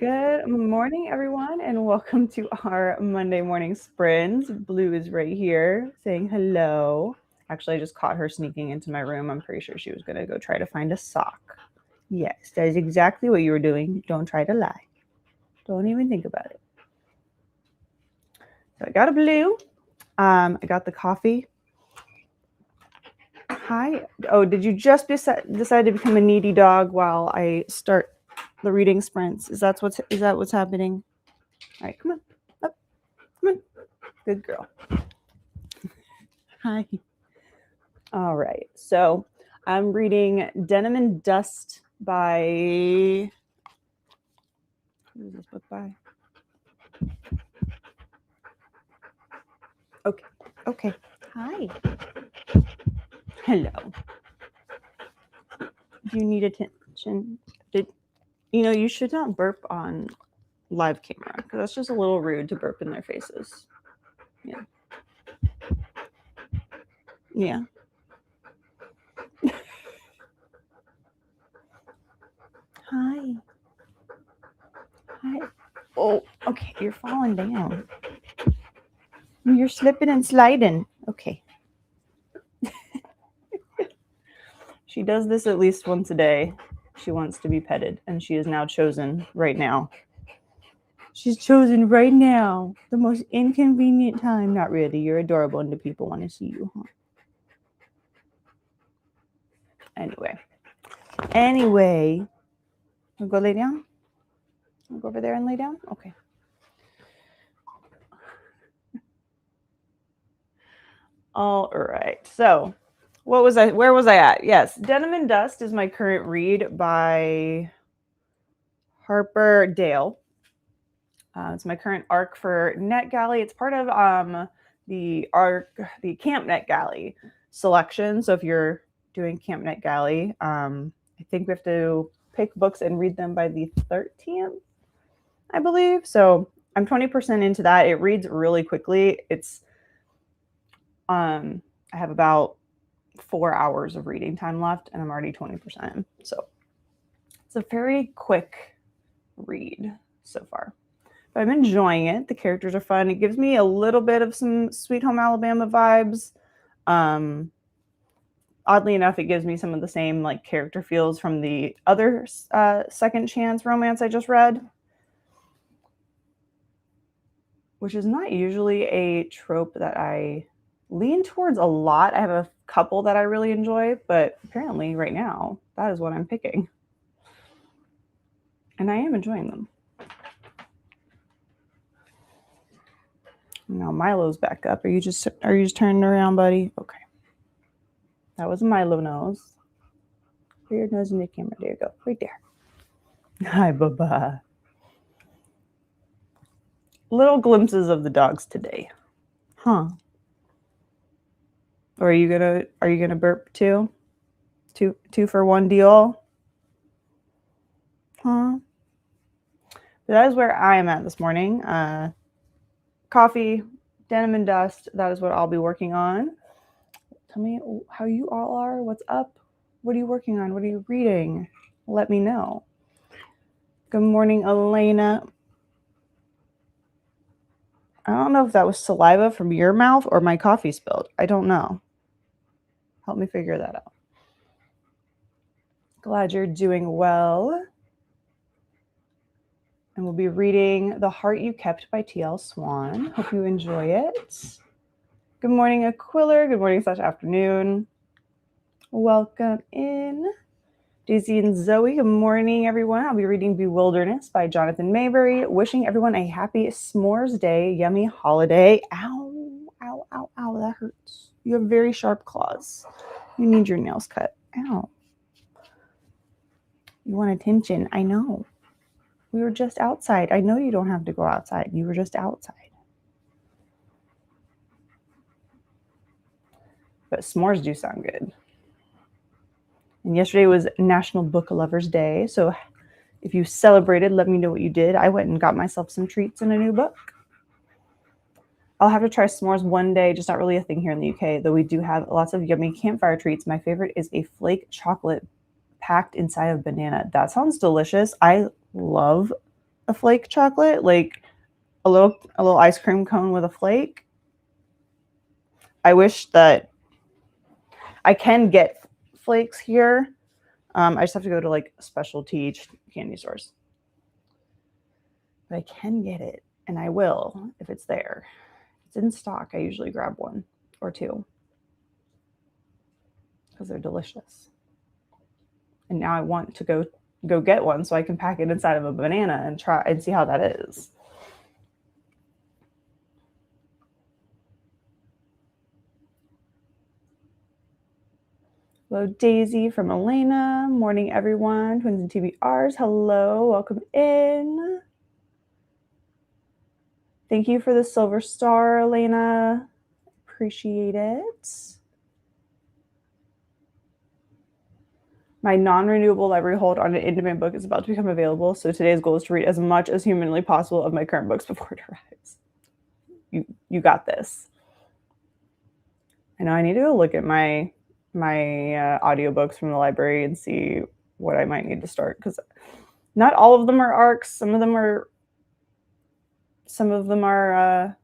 Good morning, everyone, and welcome to our Monday morning sprints. Blue is right here saying hello. Actually, I just caught her sneaking into my room. I'm pretty sure she was going to go try to find a sock. Yes, that is exactly what you were doing. Don't try to lie. Don't even think about it. So I got a Blue. I got the coffee. Hi. Oh, did you just decide to become a needy dog while I start the reading sprints? Is that what's happening? All right, come on. Up. Come on. Good girl. Hi. All right. So I'm reading Denim and Dust by... Who is this book by? Okay. Hi. Hello. Do you need attention? You should not burp on live camera because that's just a little rude to burp in their faces. Yeah. Hi. Oh, okay. You're falling down. You're slipping and sliding. Okay. She does this at least once a day. She wants to be petted, and she is now chosen right now. She's chosen right now. The most inconvenient time. Not really. You're adorable, and the people want to see you, huh? Anyway. We'll go lay down? We'll go over there and lay down? Okay. All right. So, where was I at? Yes, Denim and Dust is my current read by Harper Dale. It's my current arc for NetGalley. It's part of the Camp NetGalley selection. So if you're doing Camp NetGalley, I think we have to pick books and read them by the 13th, I believe. So I'm 20% into that. It reads really quickly. It's I have about 4 hours of reading time left, and I'm already 20%. So it's a very quick read so far. But I'm enjoying it. The characters are fun. It gives me a little bit of some Sweet Home Alabama vibes. Oddly enough, it gives me some of the same like character feels from the other Second Chance romance I just read, which is not usually a trope that I lean towards a lot. I have a couple that I really enjoy, but apparently right now, that is what I'm picking. And I am enjoying them. Now Milo's back up. Are you just turning around, buddy? Okay. That was a Milo nose. Put your nose in the camera. There you go. Right there. Hi, Baba. Little glimpses of the dogs today. Huh. Or are you gonna burp too? Two for one deal? Huh? But that is where I am at this morning. Coffee, Denim and Dust. That is what I'll be working on. Tell me how you all are. What's up? What are you working on? What are you reading? Let me know. Good morning, Elena. I don't know if that was saliva from your mouth or my coffee spilled. I don't know. Help me figure that out. Glad you're doing well. And we'll be reading The Heart You Kept by T.L. Swan. Hope you enjoy it. Good morning, Aquiller. Good morning / afternoon. Welcome in. Daisy and Zoe, good morning, everyone. I'll be reading Bewilderness by Jonathan Maybury. Wishing everyone a happy S'mores Day, yummy holiday. Ow, ow, ow, ow, that hurts. You have very sharp claws. You need your nails cut. Ow. You want attention. I know. We were just outside. I know you don't have to go outside. You were just outside. But s'mores do sound good. And yesterday was National Book Lovers Day. So if you celebrated, let me know what you did. I went and got myself some treats and a new book. I'll have to try s'mores one day, just not really a thing here in the UK, though we do have lots of yummy campfire treats. My favorite is a flake chocolate packed inside of banana. That sounds delicious. I love a flake chocolate, like a little ice cream cone with a flake. I wish that I can get flakes here. I just have to go to like specialty candy stores. But I can get it, and I will if it's there. If it's in stock, I usually grab one or two because they're delicious. And now I want to go get one so I can pack it inside of a banana and try and see how that is. Hello, Daisy from Elena. Morning, everyone. Twins and TBRs. Hello, welcome in. Thank you for the silver star, Elena. Appreciate it. My non-renewable library hold on an in-demand book is about to become available, so today's goal is to read as much as humanly possible of my current books before it arrives. You got this. I know I need to go look at my audiobooks from the library and see what I might need to start, because not all of them are arcs. Some of them are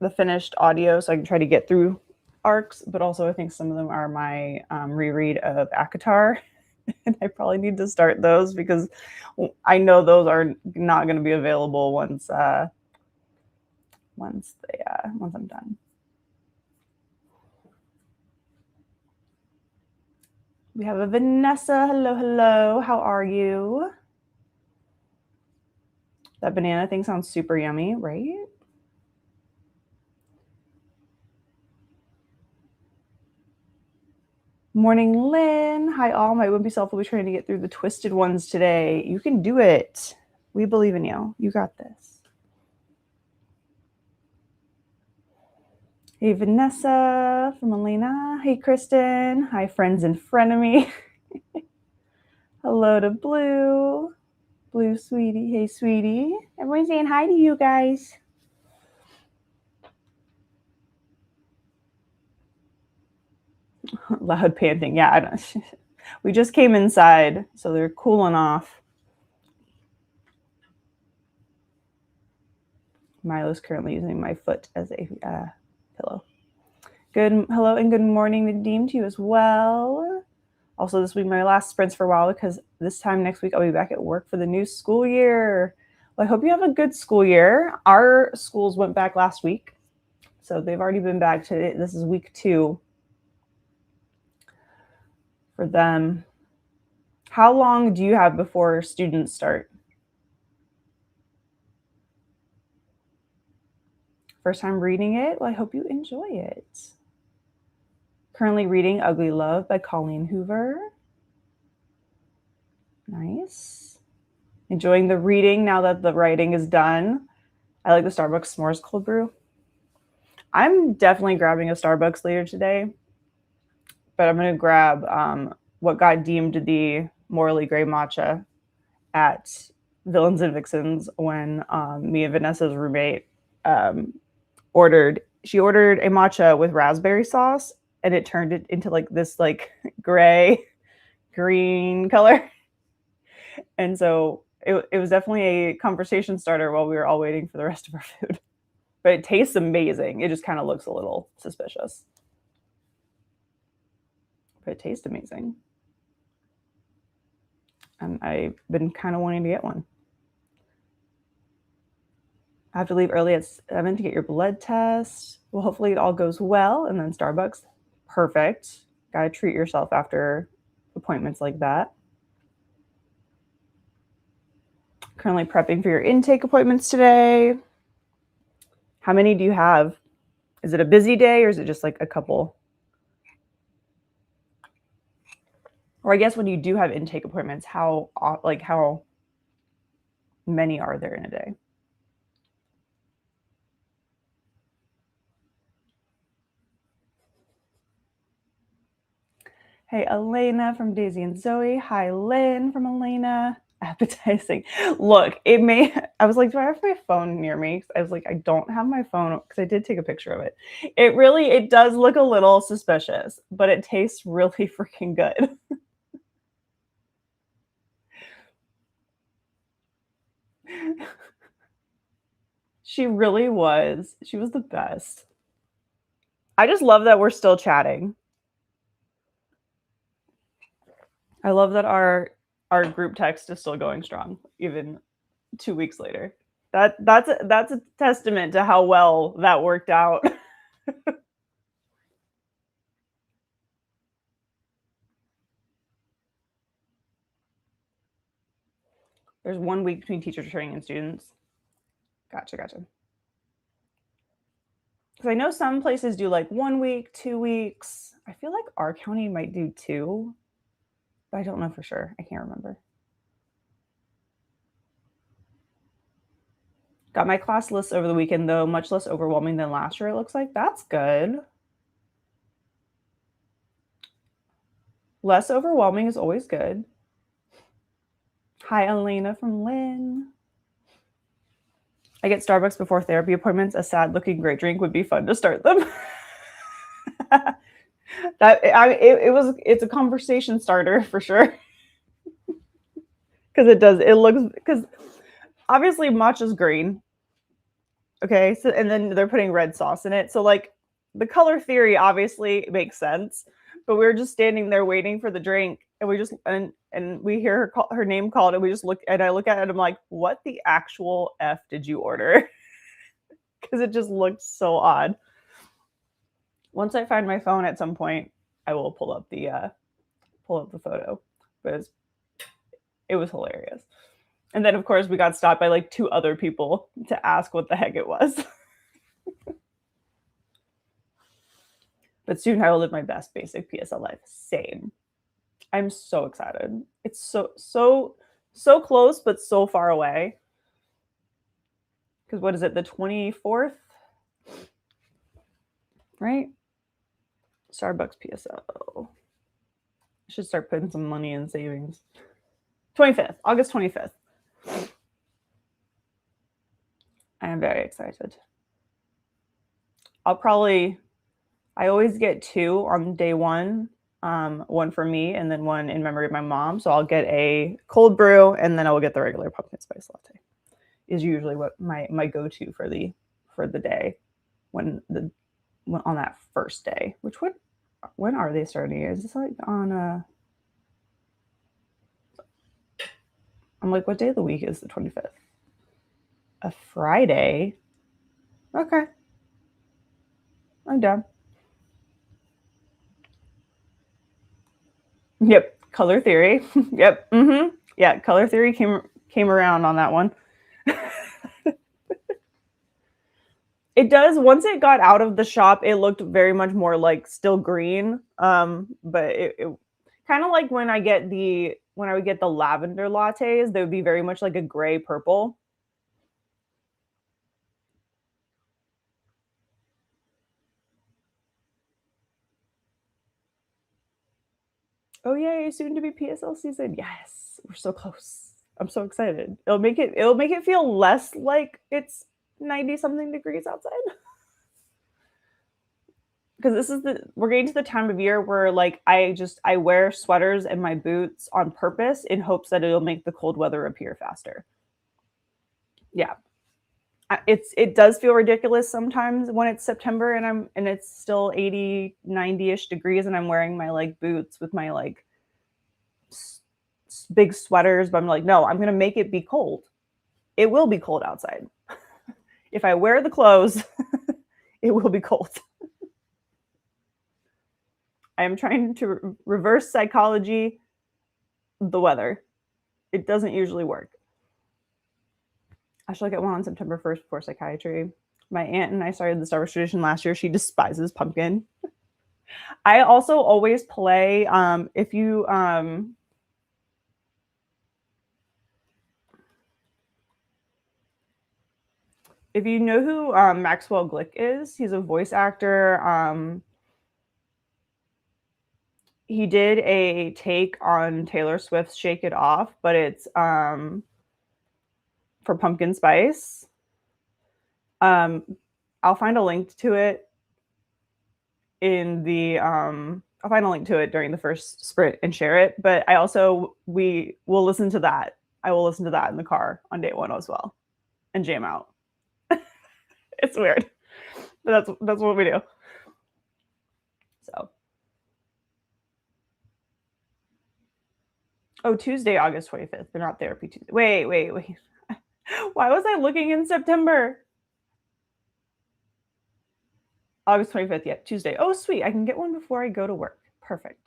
the finished audio, so I can try to get through arcs, but also I think some of them are my reread of ACOTAR, and I probably need to start those because I know those are not going to be available once I'm done. We have a Vanessa. Hello, hello. How are you? That banana thing sounds super yummy, right? Morning, Lynn. Hi, all. My wimpy self will be trying to get through the twisted ones today. You can do it. We believe in you. You got this. Hey, Vanessa from Elena. Hey, Kristen. Hi, friends in front of me. Hello to Blue. Blue, sweetie. Hey, sweetie. Everyone's saying hi to you guys. Loud panting. Yeah, I don't. We just came inside, so they're cooling off. Milo's currently using my foot as a pillow. Hello and good morning, Nadeem, to you as well. Also, this will be my last sprints for a while because this time next week I'll be back at work for the new school year. Well, I hope you have a good school year. Our schools went back last week, so they've already been back today. This is week 2 for them. How long do you have before students start? First time reading it? Well, I hope you enjoy it. Currently reading Ugly Love by Colleen Hoover. Nice. Enjoying the reading now that the writing is done. I like the Starbucks s'mores cold brew. I'm definitely grabbing a Starbucks later today, but I'm going to grab what got deemed the morally gray matcha at Villains and Vixens when me and Vanessa's roommate ordered a matcha with raspberry sauce, and it turned it into like this like gray green color. And so it was definitely a conversation starter while we were all waiting for the rest of our food. But it tastes amazing. It just kind of looks a little suspicious. But it tastes amazing. And I've been kind of wanting to get one. I have to leave early at 7 to get your blood test. Well, hopefully it all goes well. And then Starbucks, perfect. Got to treat yourself after appointments like that. Currently prepping for your intake appointments today. How many do you have? Is it a busy day or is it just like a couple? Or I guess when you do have intake appointments, how many are there in a day? Hey, Elena from Daisy and Zoe. Hi, Lynn from Elena. Appetizing. Look, I was like, do I have my phone near me? I was like, I don't have my phone because I did take a picture of it. It does look a little suspicious, but it tastes really freaking good. She really was. She was the best. I just love that we're still chatting. I love that our group text is still going strong, even 2 weeks later. That's a testament to how well that worked out. There's 1 week between teacher training and students. Gotcha. Because I know some places do like 1 week, 2 weeks. I feel like our county might do 2, but I don't know for sure. I can't remember. Got my class list over the weekend, though, much less overwhelming than last year, it looks like. That's good. Less overwhelming is always good. Hi, Elena from Lynn. I get Starbucks before therapy appointments. A sad-looking great drink would be fun to start them. It's a conversation starter for sure. Because obviously matcha's green. Okay, so and then they're putting red sauce in it. So like the color theory obviously makes sense, but we were just standing there waiting for the drink, and we just and we hear her name called, and we just look, and I look at it and I'm like, what the actual F did you order? Because it just looked so odd. Once I find my phone at some point, I will pull up the photo, but it was hilarious. And then, of course, we got stopped by like 2 other people to ask what the heck it was. But soon I will live my best basic PSL life. Same. I'm so excited. It's so close, but so far away. Because what is it? The 24th? Right? Starbucks PSL. I should start putting some money in savings. 25th, August 25th. I am very excited. I always get 2 on day 1. 1 for me and then 1 in memory of my mom. So I'll get a cold brew and then I will get the regular pumpkin spice latte. Is usually what my go-to for the day when on that first day. When are they starting? Is this like on I'm like, what day of the week is the 25th? A Friday? Okay. I'm down. Yep. Color theory. Yep. Mm-hmm. Yeah. Color theory came around on that one. It does. Once it got out of the shop, it looked very much more like still green. But it kind of like when I would get the lavender lattes, they would be very much like a gray purple. Oh yay, soon to be PSL season. Yes, we're so close. I'm so excited. It'll make it feel less like it's 90 something degrees outside. Because we're getting to the time of year where like I wear sweaters and my boots on purpose in hopes that it'll make the cold weather appear faster. Yeah. It does feel ridiculous sometimes when it's September and it's still 80, 90-ish degrees and I'm wearing my like boots with my like big sweaters, but I'm like, no, I'm going to make it be cold. It will be cold outside. If I wear the clothes, it will be cold. I am trying to reverse psychology the weather. It doesn't usually work. I should get one on September 1st before psychiatry. My aunt and I started the Starbucks tradition last year. She despises pumpkin. I also always play, if you know who Maxwell Glick is, he's a voice actor. He did a take on Taylor Swift's Shake It Off, but it's for pumpkin spice. I'll find a link to it I'll find a link to it during the first sprint and share it. But we will listen to that. I will listen to that in the car on day 1 as well and jam out. It's weird, but that's what we do. So, oh, Tuesday, August 25th, but not therapy Tuesday. Wait. Why was I looking in September? August 25th, yeah, Tuesday. Oh, sweet. I can get one before I go to work. Perfect.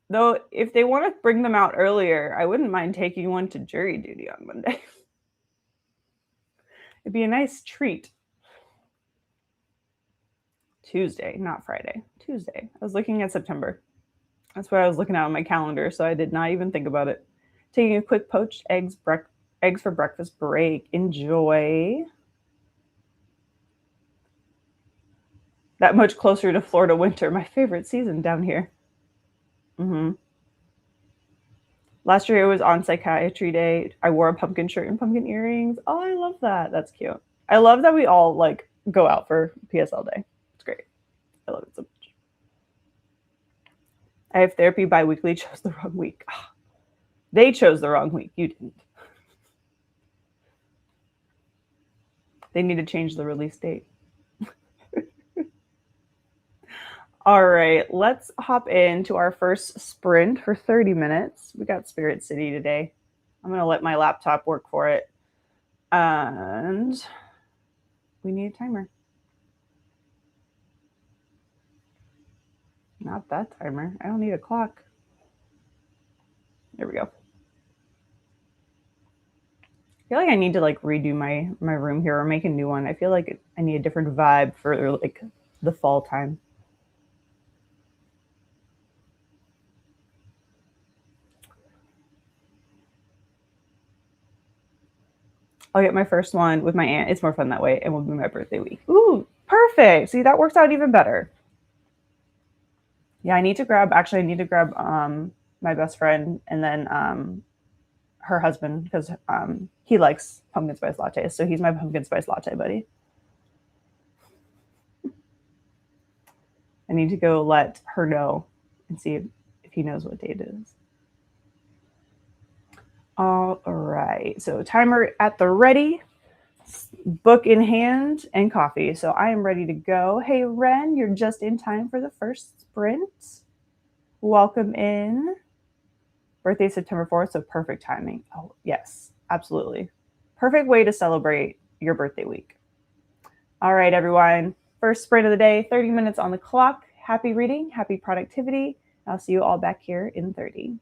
Though, if they want to bring them out earlier, I wouldn't mind taking one to jury duty on Monday. It'd be a nice treat. Tuesday, not Friday. Tuesday. I was looking at September. That's what I was looking at on my calendar, so I did not even think about it. Taking a quick poached eggs for breakfast break. Enjoy. That much closer to Florida winter, my favorite season down here. Mm-hmm. Last year it was on psychiatry day. I wore a pumpkin shirt and pumpkin earrings. Oh, I love that. That's cute. I love that we all like go out for PSL day. It's great. I love it so much. I have therapy bi-weekly. Chose the wrong week. Oh, they chose the wrong week. You didn't. They need to change the release date. All right, let's hop into our first sprint for 30 minutes. We got Spirit City today. I'm going to let my laptop work for it. And we need a timer. Not that timer. I don't need a clock. There we go. I feel like I need to like redo my room here or make a new one. I feel like I need a different vibe for like the fall time. I'll get my first one with my aunt. It's more fun that way, and will be my birthday week. Ooh, perfect. See, that works out even better. Yeah, I need to grab my best friend and then her husband because he likes pumpkin spice lattes, so he's my pumpkin spice latte buddy. I need to go let her know and see if he knows what date it is. All right, so timer at the ready, book in hand, and coffee. So I am ready to go. Hey, Ren, you're just in time for the first sprint. Welcome in. Birthday September 4th, so perfect timing. Oh, yes, absolutely. Perfect way to celebrate your birthday week. All right, everyone. First sprint of the day, 30 minutes on the clock. Happy reading, happy productivity. I'll see you all back here in 30.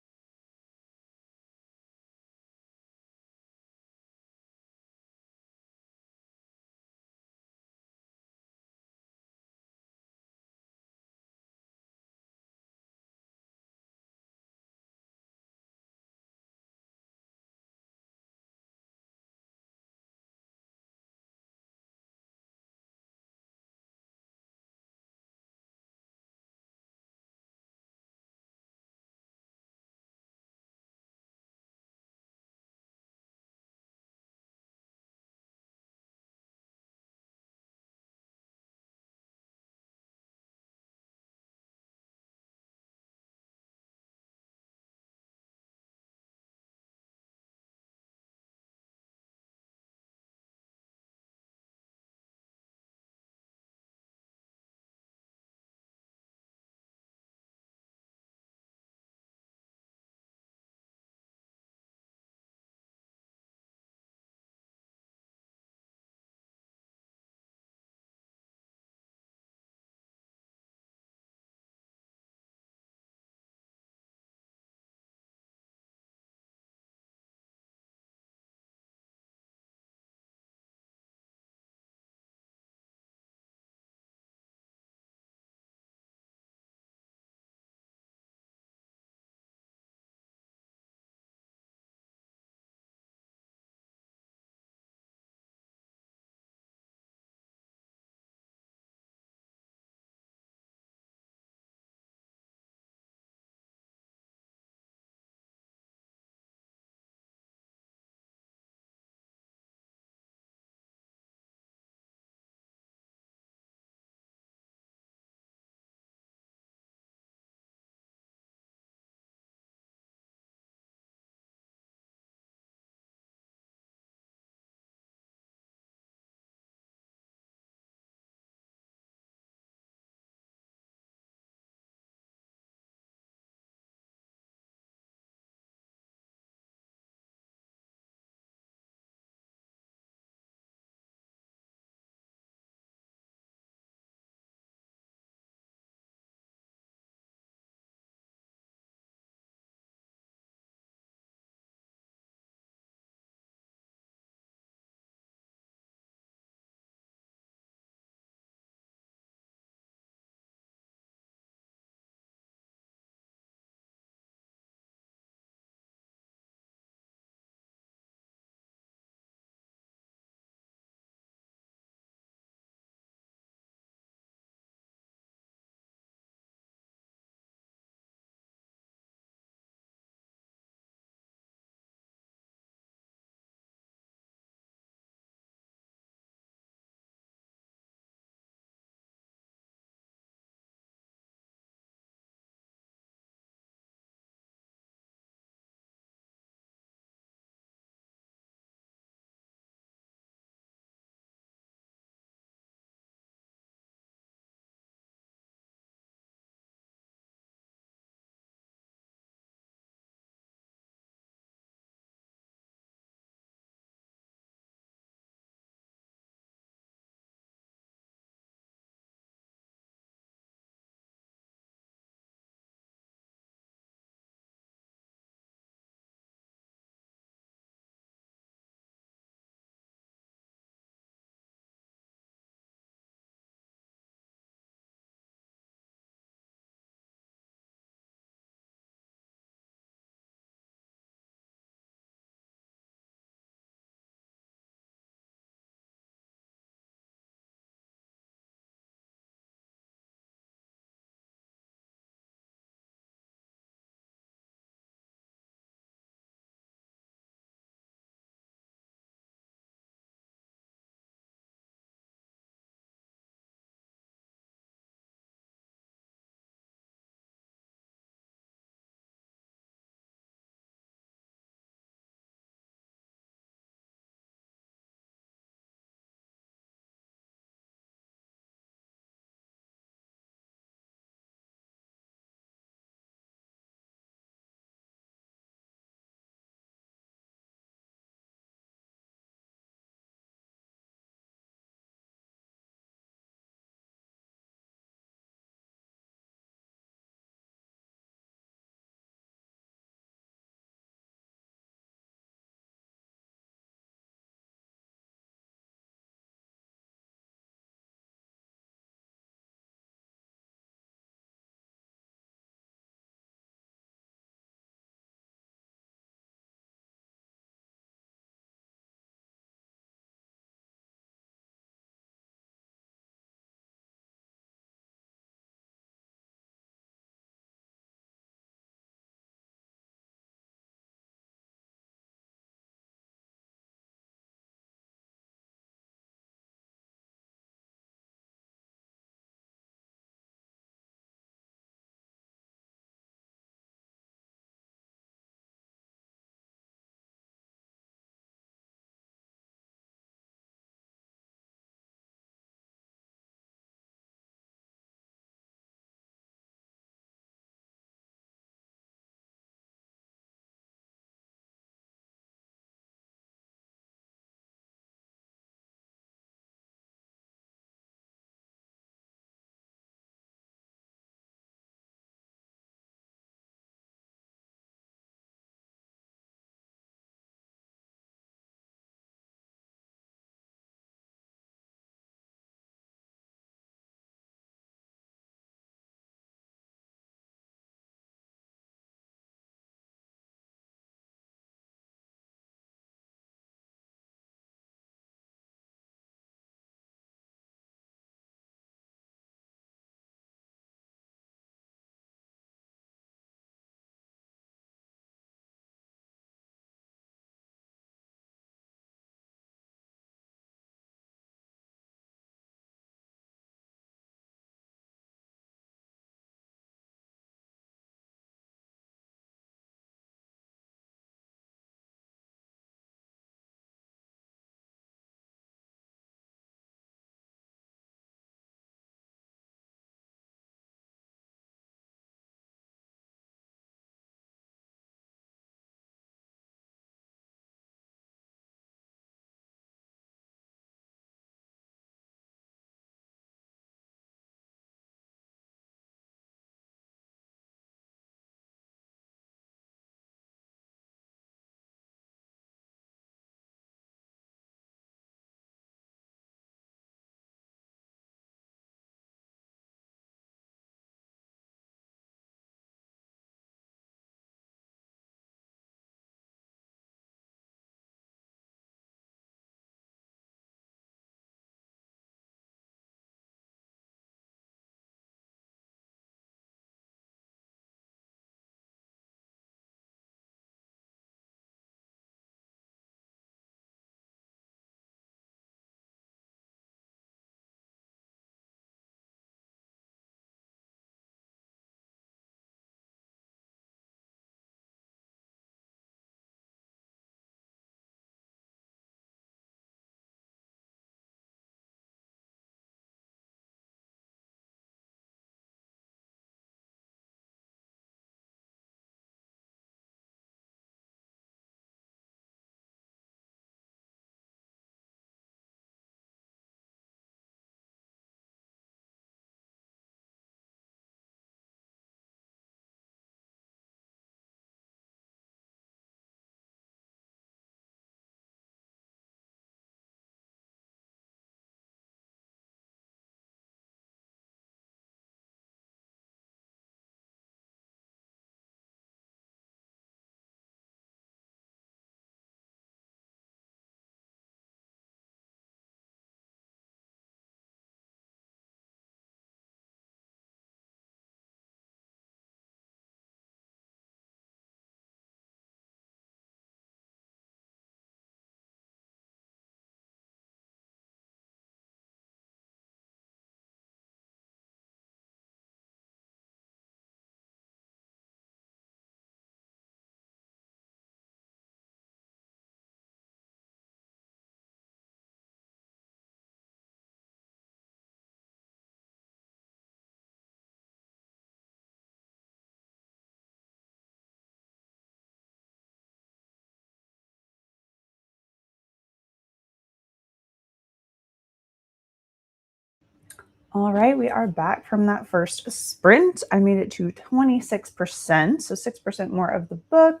All right, we are back from that first sprint. I made it to 26%, so 6% more of the book.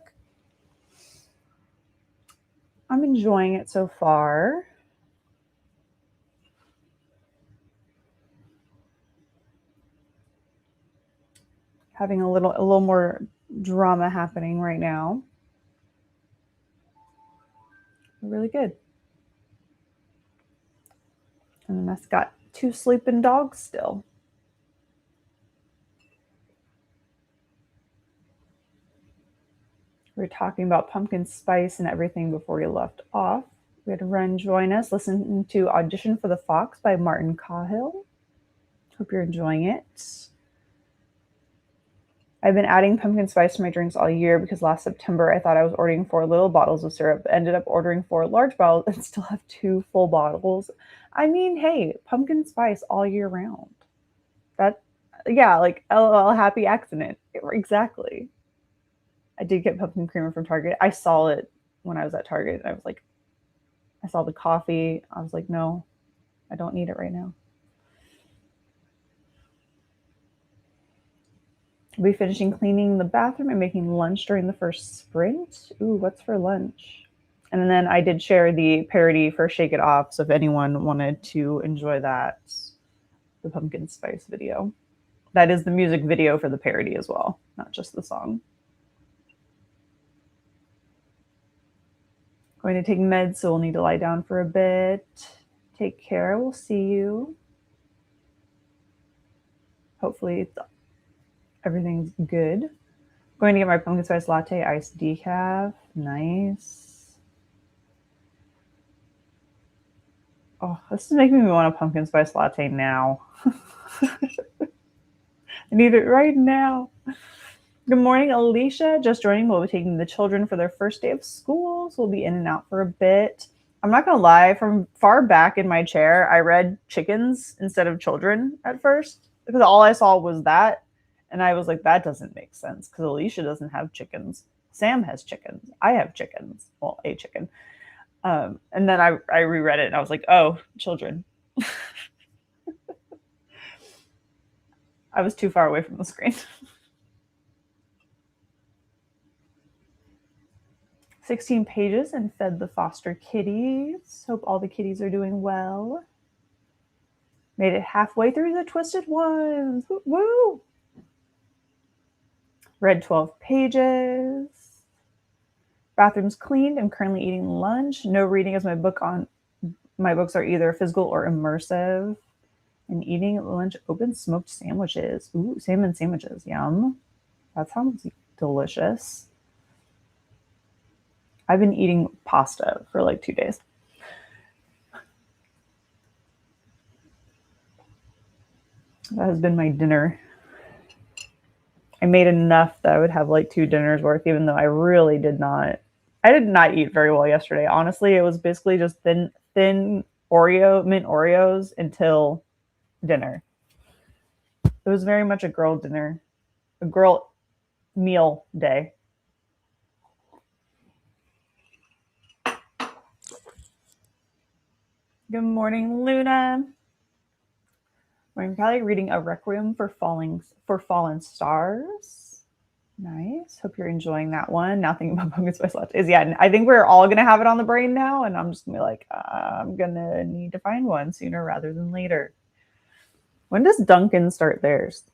I'm enjoying it so far. Having a little more drama happening right now. Really good. And then I've got 2 sleeping dogs still. We were talking about pumpkin spice and everything before we left off. We had Ren join us, listen to Audition for the Fox by Martin Cahill. Hope you're enjoying it. I've been adding pumpkin spice to my drinks all year because last September I thought I was ordering 4 little bottles of syrup, but ended up ordering 4 large bottles and still have 2 full bottles. I mean, hey, pumpkin spice all year round. Yeah, like LOL, happy accident. Exactly. I did get pumpkin creamer from Target. I saw it when I was at Target. I was like, I saw the coffee. I was like, no, I don't need it right now. I'll be finishing cleaning the bathroom and making lunch during the first sprint. Ooh, what's for lunch? And then I did share the parody for Shake It Off. So if anyone wanted to enjoy that, the pumpkin spice video. That is the music video for the parody as well, not just the song. Going to take meds, so we'll need to lie down for a bit. Take care. We'll see you. Hopefully everything's good. Going to get my pumpkin spice latte iced decaf. Nice. Oh, this is making me want a pumpkin spice latte now. I need it right now. Good morning, Alicia. Just joining. We'll be taking the children for their first day of school, so we'll be in and out for a bit. I'm not going to lie, from far back in my chair, I read chickens instead of children at first because all I saw was that. And I was like, that doesn't make sense because Alicia doesn't have chickens. Sam has chickens. I have chickens. Well, a chicken. And then I reread it and I was like, oh, children. I was too far away from the screen. 16 pages and fed the foster kitties. Hope all the kitties are doing well. Made it halfway through the Twisted Ones. Woo! Read 12 pages. Bathroom's cleaned. I'm currently eating lunch. No reading as my books are either physical or immersive. And eating at lunch open smoked sandwiches. Ooh, salmon sandwiches. Yum. That sounds delicious. I've been eating pasta for like 2 days. That has been my dinner. I made enough that I would have like 2 dinners worth, even though I really did not. I did not eat very well yesterday. Honestly, it was basically just thin mint Oreos until dinner. It was very much a girl dinner, a girl meal day. Good morning, Luna. I'm probably reading A Requiem for Fallen Stars. Nice. Hope you're enjoying that one. Now thinking about pumpkin spice lattes. Yeah, I think we're all gonna have it on the brain now, and I'm just gonna be like, I'm gonna need to find one sooner rather than later. When does Dunkin' start theirs?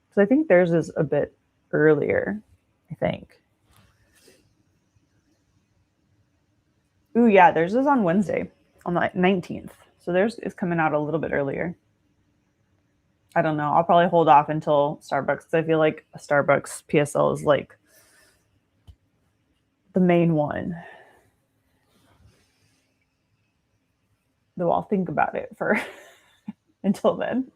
Because I think theirs is a bit earlier. I think. Ooh, yeah, theirs is on Wednesday, on the 19th. So theirs is coming out a little bit earlier. I don't know. I'll probably hold off until Starbucks because I feel like a Starbucks PSL is like the main one. Though I'll think about it for until then.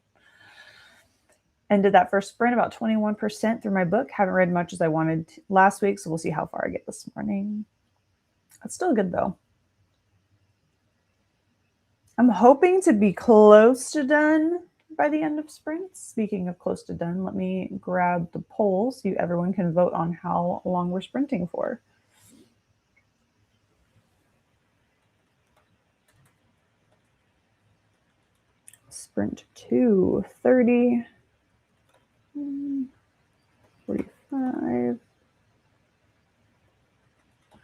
Ended that first sprint about 21% through my book. Haven't read much as I wanted last week, so we'll see how far I get this morning. That's still good though. I'm hoping to be close to done by the end of sprint. Speaking of close to done, let me grab the poll so everyone can vote on how long we're sprinting for. Sprint 2, 30, 45,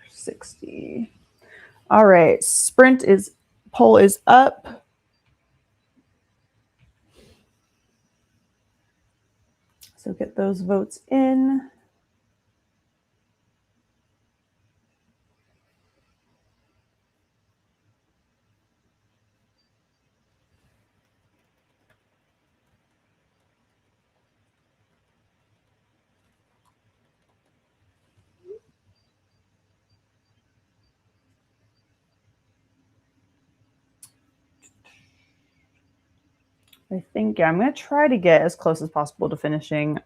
60. All right, sprint is, poll is up. So get those votes in. I think, yeah, I'm going to try to get as close as possible to finishing.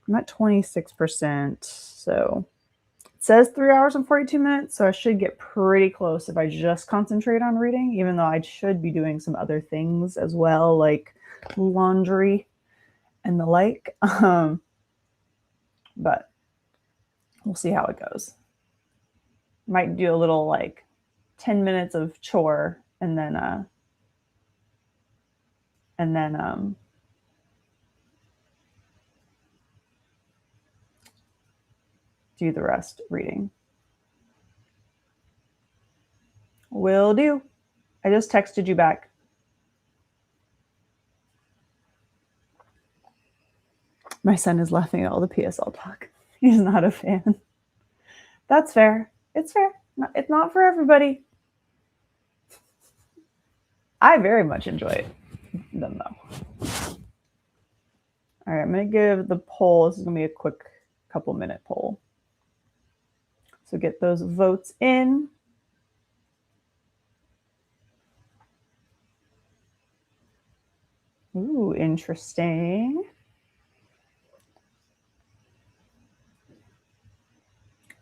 I'm at 26%, so it says 3 hours and 42 minutes, so I should get pretty close if I just concentrate on reading, even though I should be doing some other things as well, like laundry and the like. But we'll see how it goes. Might do a little like 10 minutes of chore and then do the rest reading. Will do. I just texted you back. My son is laughing at all the PSL talk. He's not a fan. That's fair. It's fair. It's not for everybody. I very much enjoy them though. All right, I'm going to give the poll. This is going to be a quick couple minute poll. So get those votes in. Ooh, interesting.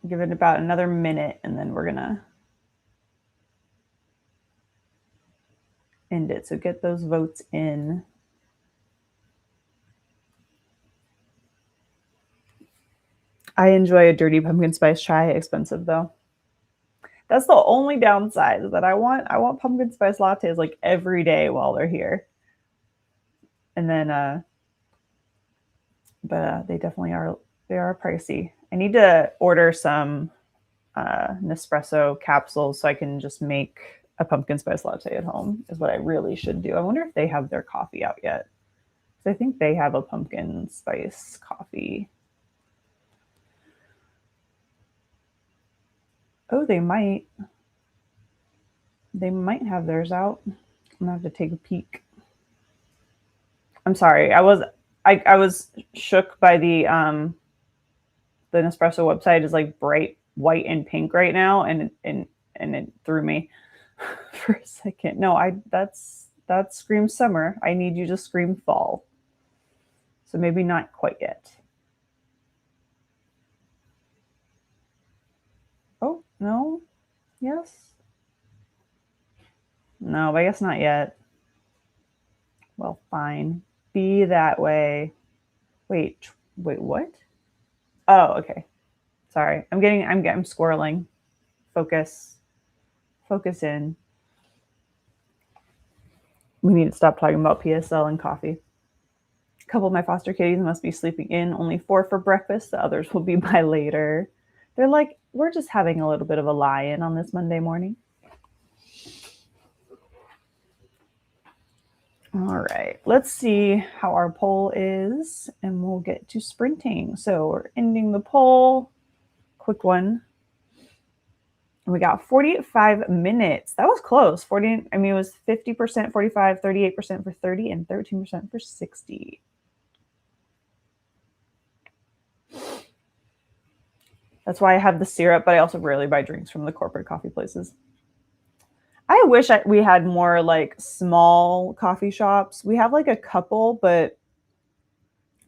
Give it about another minute and then we're going to end it. So get those votes in. I enjoy a dirty pumpkin spice chai. Expensive though. That's the only downside, is that I want pumpkin spice lattes like every day while they're here. And then but they definitely are, they are pricey. I need to order some Nespresso capsules so I can just make a pumpkin spice latte at home, is what I really should do. I wonder if they have their coffee out yet. I think they have a pumpkin spice coffee. Oh, they might. They might have theirs out. I'm gonna have to take a peek. I'm sorry. I was shook by the Nespresso website is like bright white and pink right now, and it threw me for a second. No, that screams summer. I need you to scream fall. So maybe not quite yet. Oh, no. Yes. No, I guess not yet. Well, fine. Be that way. Wait, what? Oh, okay. Sorry. I'm squirreling. Focus in. We need to stop talking about PSL and coffee. A couple of my foster kitties must be sleeping in. Only 4 for breakfast. The others will be by later. They're like, we're just having a little bit of a lie-in on this Monday morning. All right, let's see how our poll is, and we'll get to sprinting. So we're ending the poll. Quick one. We got 45 minutes. That was close. It was 50% 45, 38% for 30, and 13% for 60. That's why I have the syrup, but I also rarely buy drinks from the corporate coffee places. I wish we had more like small coffee shops. We have like a couple, but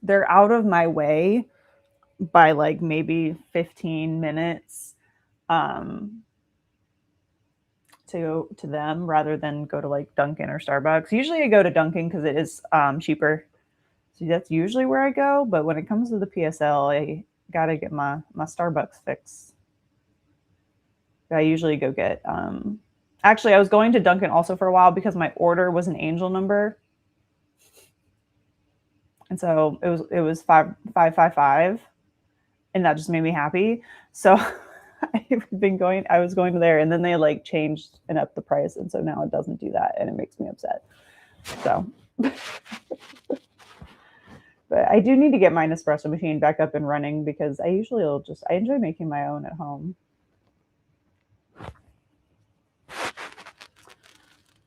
they're out of my way by like maybe 15 minutes to go to them rather than go to like Dunkin' or Starbucks. Usually I go to Dunkin' because it is cheaper. So that's usually where I go. But when it comes to the PSL, I gotta get my Starbucks fix. I usually go get actually, I was going to Dunkin' also for a while because my order was an angel number. And so it was 555, and that just made me happy. So I was going there, and then they like changed and upped the price, and so now it doesn't do that, and it makes me upset. So, but I do need to get my Nespresso machine back up and running because I enjoy making my own at home.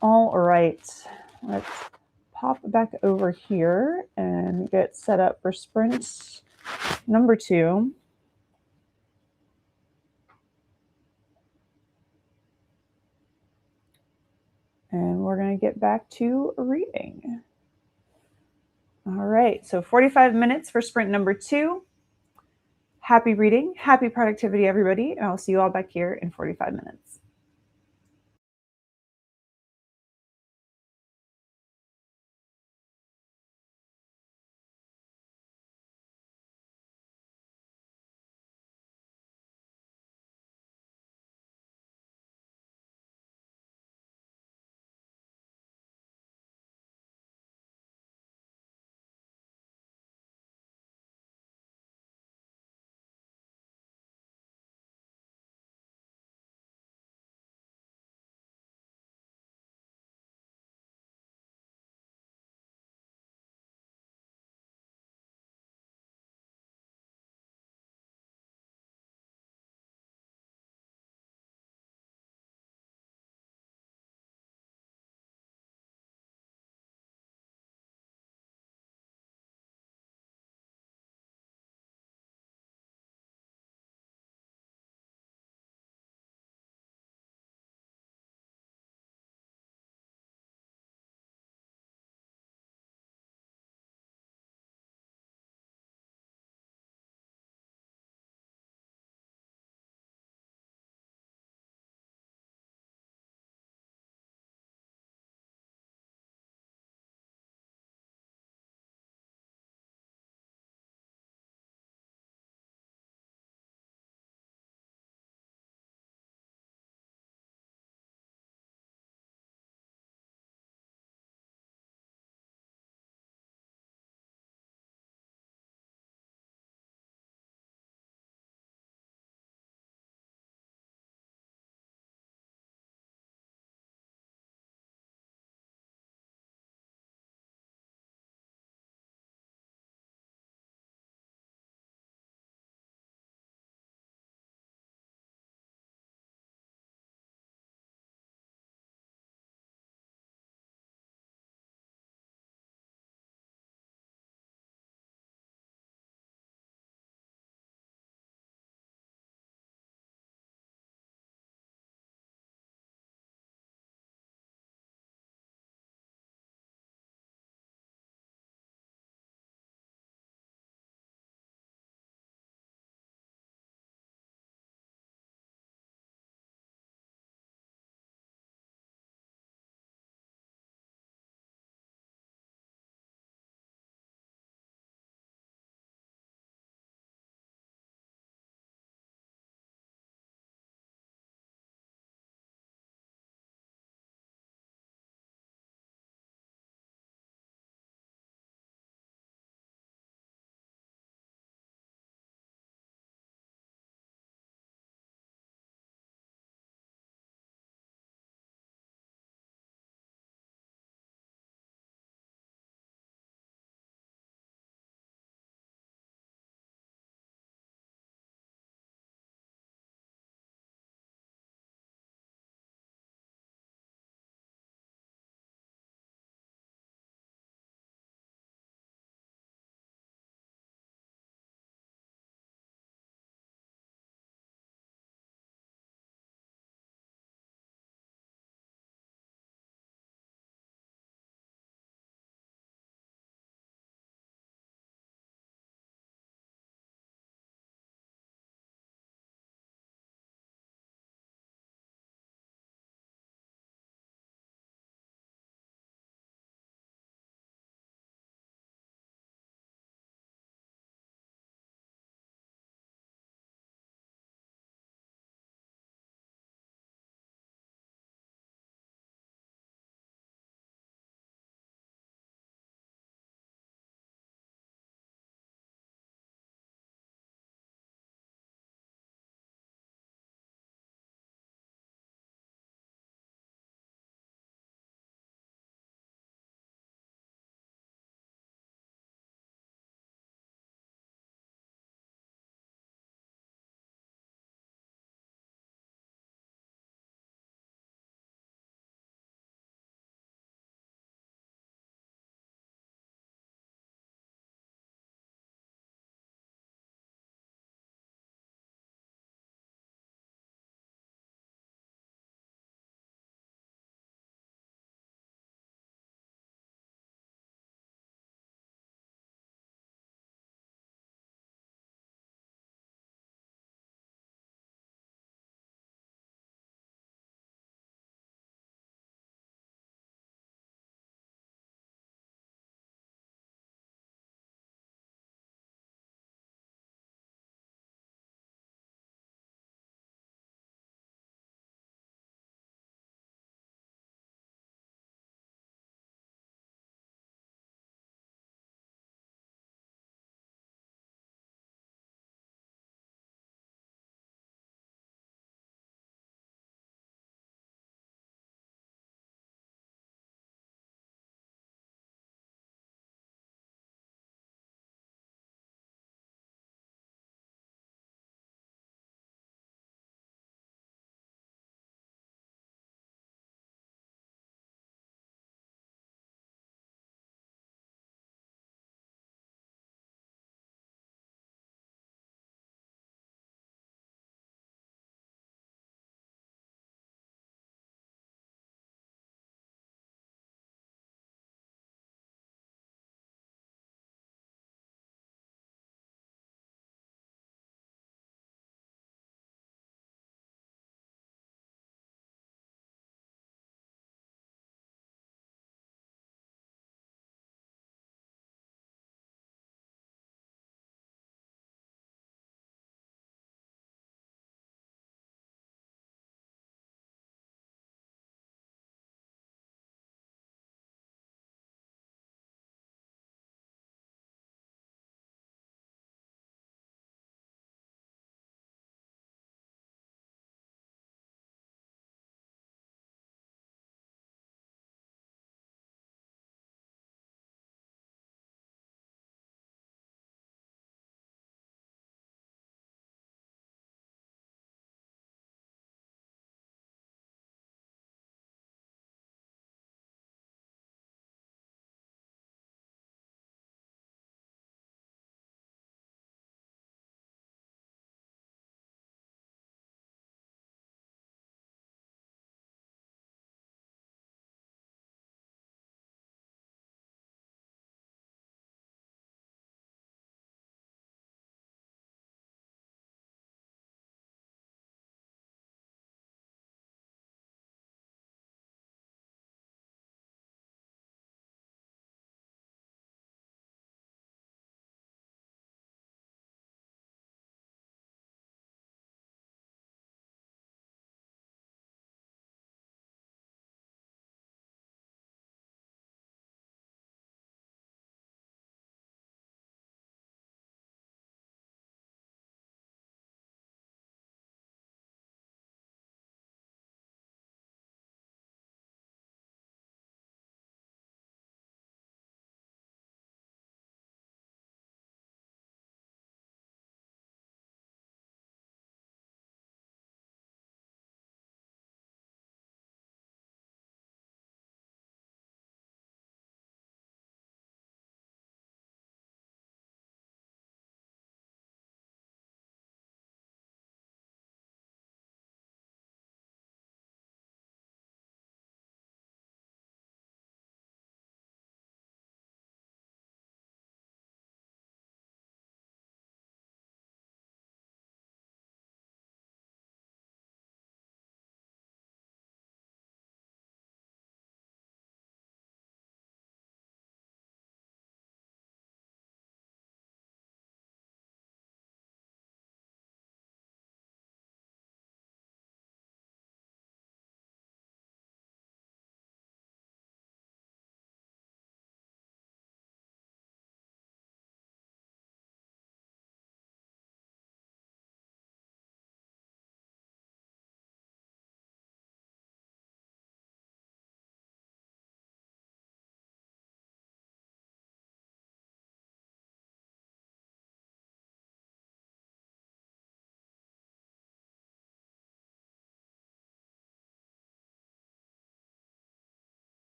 All right, let's pop back over here and get set up for sprint number 2. And we're going to get back to reading. All right, so 45 minutes for sprint number 2. Happy reading, happy productivity, everybody, and I'll see you all back here in 45 minutes.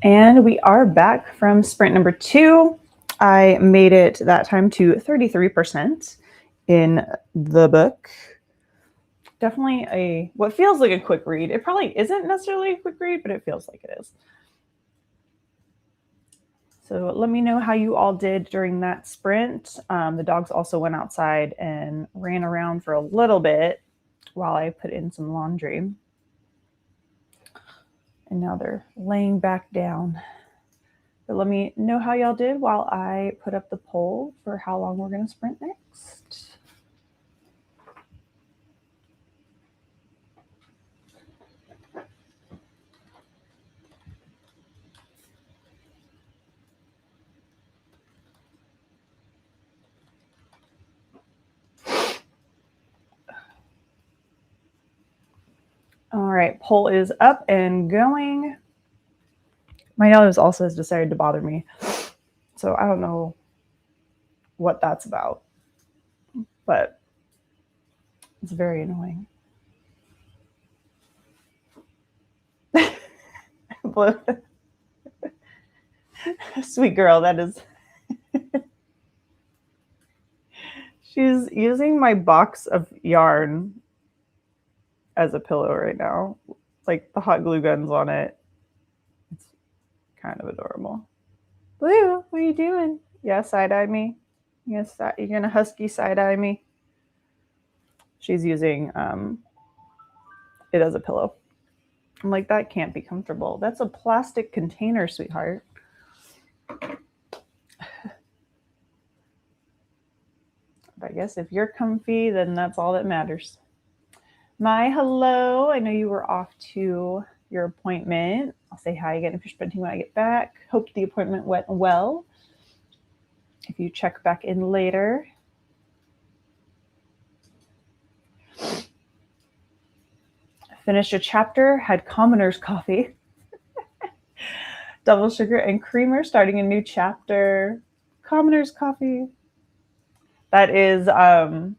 And we are back from sprint number 2. I made it that time to 33% in the book. Definitely what feels like a quick read. It probably isn't necessarily a quick read, but it feels like it is. So let me know how you all did during that sprint. The dogs also went outside and ran around for a little bit while I put in some laundry. And now they're laying back down. But let me know how y'all did while I put up the poll for how long we're going to sprint next. All right, poll is up and going. My nose also has decided to bother me. So I don't know what that's about, but it's very annoying. Sweet girl, that is. She's using my box of yarn as a pillow right now. Like the hot glue guns on it. It's kind of adorable. Blue, what are you doing? Yeah, side-eye me. Yes, you're gonna husky side-eye me. She's using it as a pillow. I'm like, that can't be comfortable. That's a plastic container, sweetheart. I guess if you're comfy, then that's all that matters. My hello. I know you were off to your appointment. I'll say hi again if you're sprinting when I get back. Hope the appointment went well. If you check back in later. Finished a chapter, had commoner's coffee. Double sugar and creamer, starting a new chapter. Commoner's coffee. That is Oron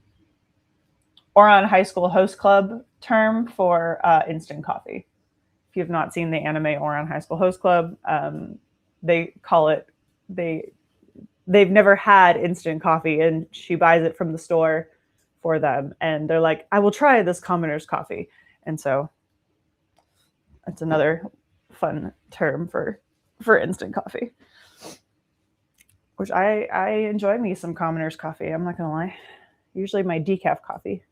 High School Host Club term for instant coffee. If you have not seen the anime Oron High School Host Club, they call it, they've never had instant coffee, and she buys it from the store for them. And they're like, I will try this commoner's coffee. And so it's another fun term for instant coffee, which I enjoy me some commoner's coffee. I'm not going to lie. Usually my decaf coffee.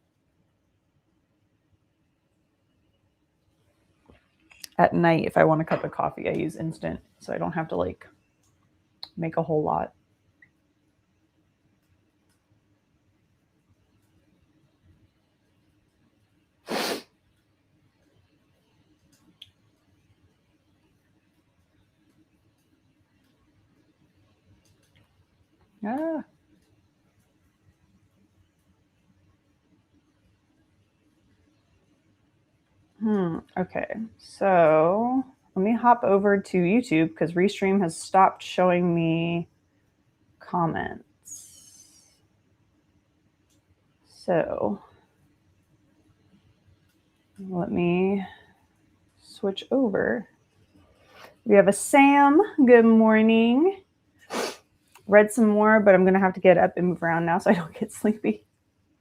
At night, if I want a cup of coffee, I use instant, so I don't have to like make a whole lot. Ah. Okay, so let me hop over to YouTube because Restream has stopped showing me comments. So let me switch over. We have a Sam. Good morning. Read some more, but I'm going to have to get up and move around now so I don't get sleepy.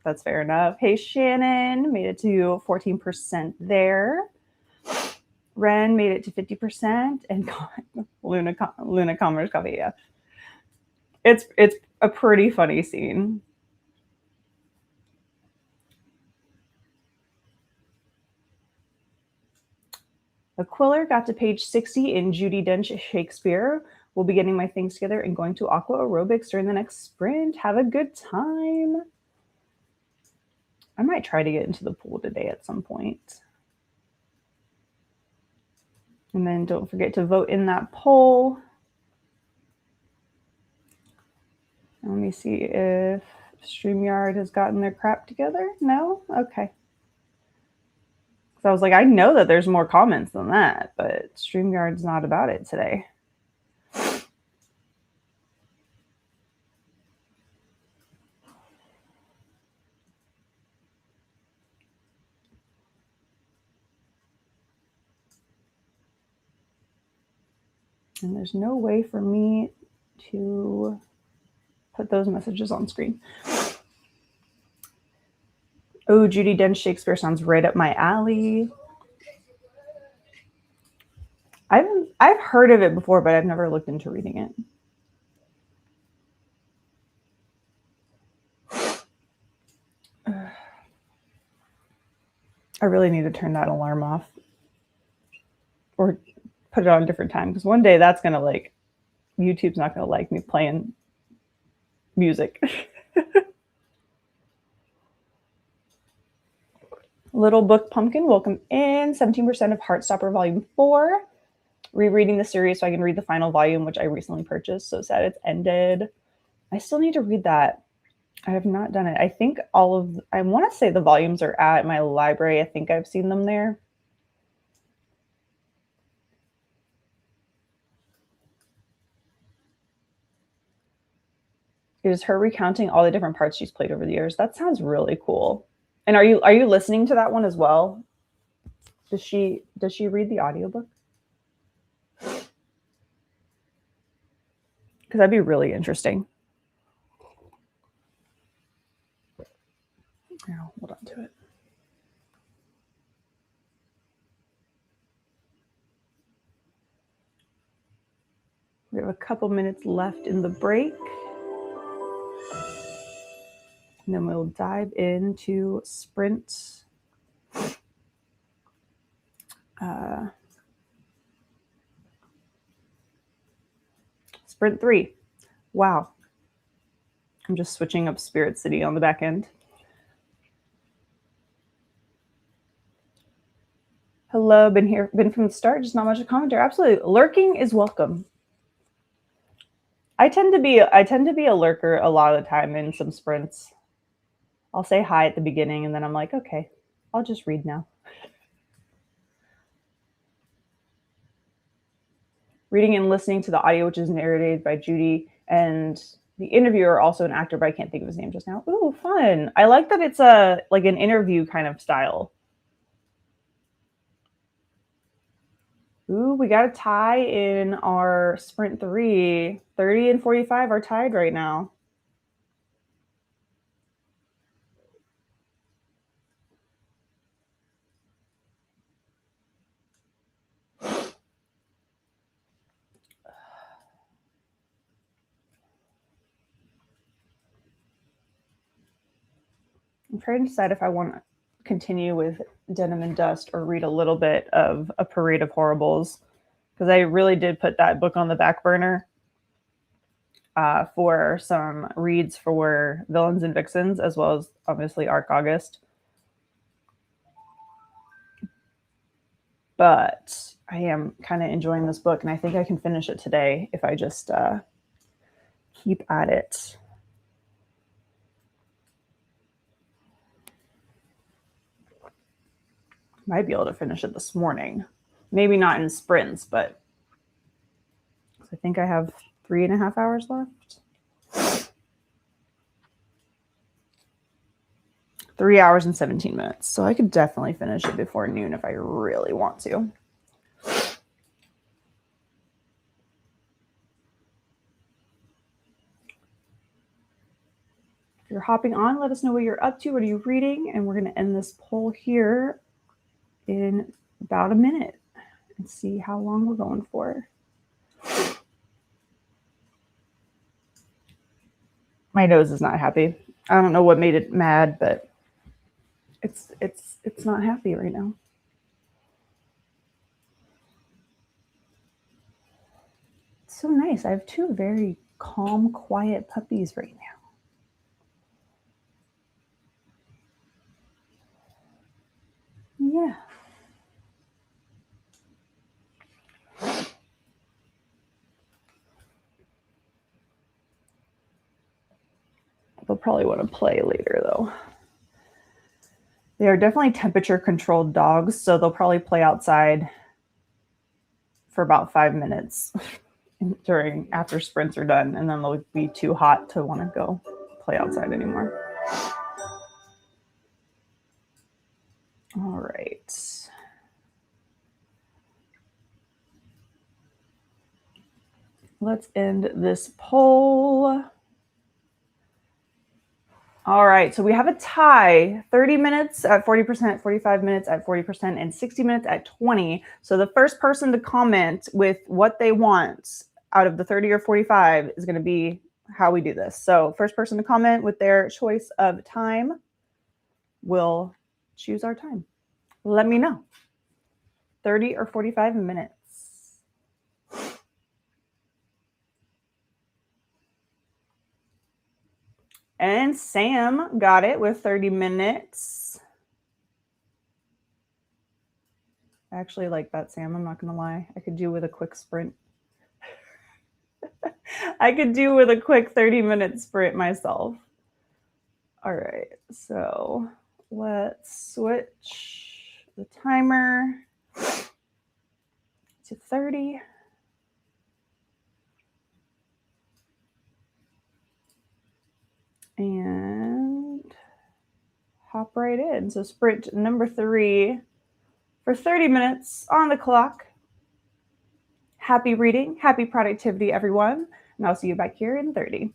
That's fair enough. Hey, Shannon, made it to 14% there. Ren made it to 50%, and Luna Commerce Coffee. Yeah, it's a pretty funny scene. Aquiller got to page 60 in Judi Dench Shakespeare. We'll be getting my things together and going to aqua aerobics during the next sprint. Have a good time. I might try to get into the pool today at some point. And then don't forget to vote in that poll. Let me see if StreamYard has gotten their crap together. No? Okay. So I was like, I know that there's more comments than that, but StreamYard's not about it today. And there's no way for me to put those messages on screen. Oh, Judi Dench Shakespeare sounds right up my alley. I've heard of it before, but I've never looked into reading it. I really need to turn that alarm off or put it on a different time, because one day that's going to like, YouTube's not going to like me playing music. Little Book Pumpkin, welcome in. 17% of Heartstopper Volume 4. Rereading the series so I can read the final volume, which I recently purchased. So sad it's ended. I still need to read that. I have not done it. I think I want to say the volumes are at my library. I think I've seen them there. It is her recounting all the different parts she's played over the years. That sounds really cool. And are you listening to that one as well? Does she read the audiobook? Because that'd be really interesting. Now, hold on to it. We have a couple minutes left in the break. And then we'll dive into Sprint. Sprint 3. Wow. I'm just switching up Spirit City on the back end. Hello, been from the start, just not much of commentary. Absolutely. Lurking is welcome. I tend to be a lurker a lot of the time in some sprints. I'll say hi at the beginning and then I'm like, okay, I'll just read now. Reading and listening to the audio, which is narrated by Judy, and the interviewer, also an actor, but I can't think of his name just now. Ooh, fun. I like that it's like an interview kind of style. Ooh, we got a tie in our Sprint 3. 30 and 45 are tied right now. I'm trying to decide if I want to continue with Denim and Dust or read a little bit of A Parade of Horribles, because I really did put that book on the back burner for some reads for Villains and Vixens, as well as obviously Arc August. But I am kind of enjoying this book, and I think I can finish it today if I just keep at it. Might be able to finish it this morning. Maybe not in sprints, but I think I have 3.5 hours left. 3 hours and 17 minutes. So I could definitely finish it before noon if I really want to. If you're hopping on, let us know what you're up to. What are you reading? And we're going to end this poll here in about a minute and see how long we're going for. My nose is not happy. I don't know what made it mad, but it's not happy right now. It's so nice. I have 2 very calm, quiet puppies right now. Yeah. They'll probably want to play later, though. They are definitely temperature-controlled dogs, so they'll probably play outside for about 5 minutes after sprints are done, and then they'll be too hot to want to go play outside anymore. All right. let's end this poll. All right, so we have a tie, 30 minutes at 40%, 45 minutes at 40%, and 60 minutes at 20. So the first person to comment with what they want out of the 30 or 45 is going to be how we do this. So first person to comment with their choice of time will choose our time. Let me know. 30 or 45 minutes. And Sam got it with 30 minutes. I actually like that, Sam. I'm not going to lie. I could do with a quick sprint. I could do with a quick 30-minute sprint myself. All right, so let's switch the timer to 30. And hop right in. So sprint number 3 for 30 minutes on the clock. Happy reading, happy productivity, everyone. And I'll see you back here in 30.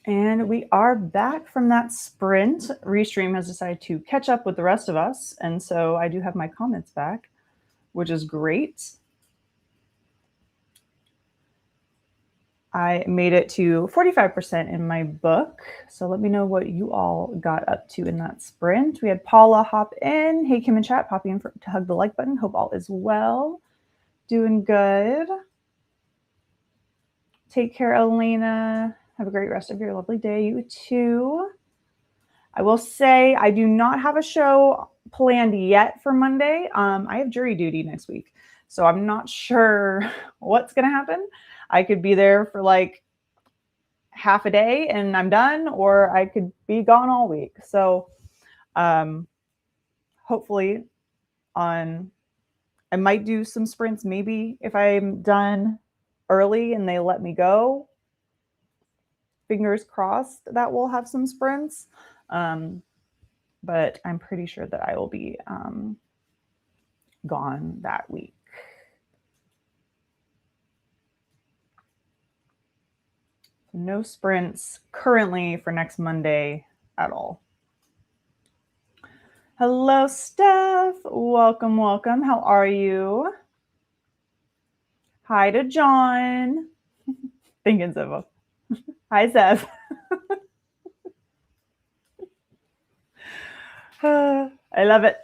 And we are back from that sprint. Restream has decided to catch up with the rest of us. And so I do have my comments back, which is great. I made it to 45% in my book. So let me know what you all got up to in that sprint. We had Paula hop in. Hey, Kim and chat, popping in to hug the like button. Hope all is well. Doing good. Take care, Elena. Have a great rest of your lovely day. You too. I will say I do not have a show planned yet for Monday. I have jury duty next week, so I'm not sure what's going to happen. I could be there for like half a day and I'm done, or I could be gone all week. So hopefully I might do some sprints, maybe if I'm done early and they let me go. Fingers crossed that we'll have some sprints. But I'm pretty sure that I will be gone that week. No sprints currently for next Monday at all. Hello, Steph. Welcome, welcome. How are you? Hi to John. Thinking Zev. Hi, Zev. I love it.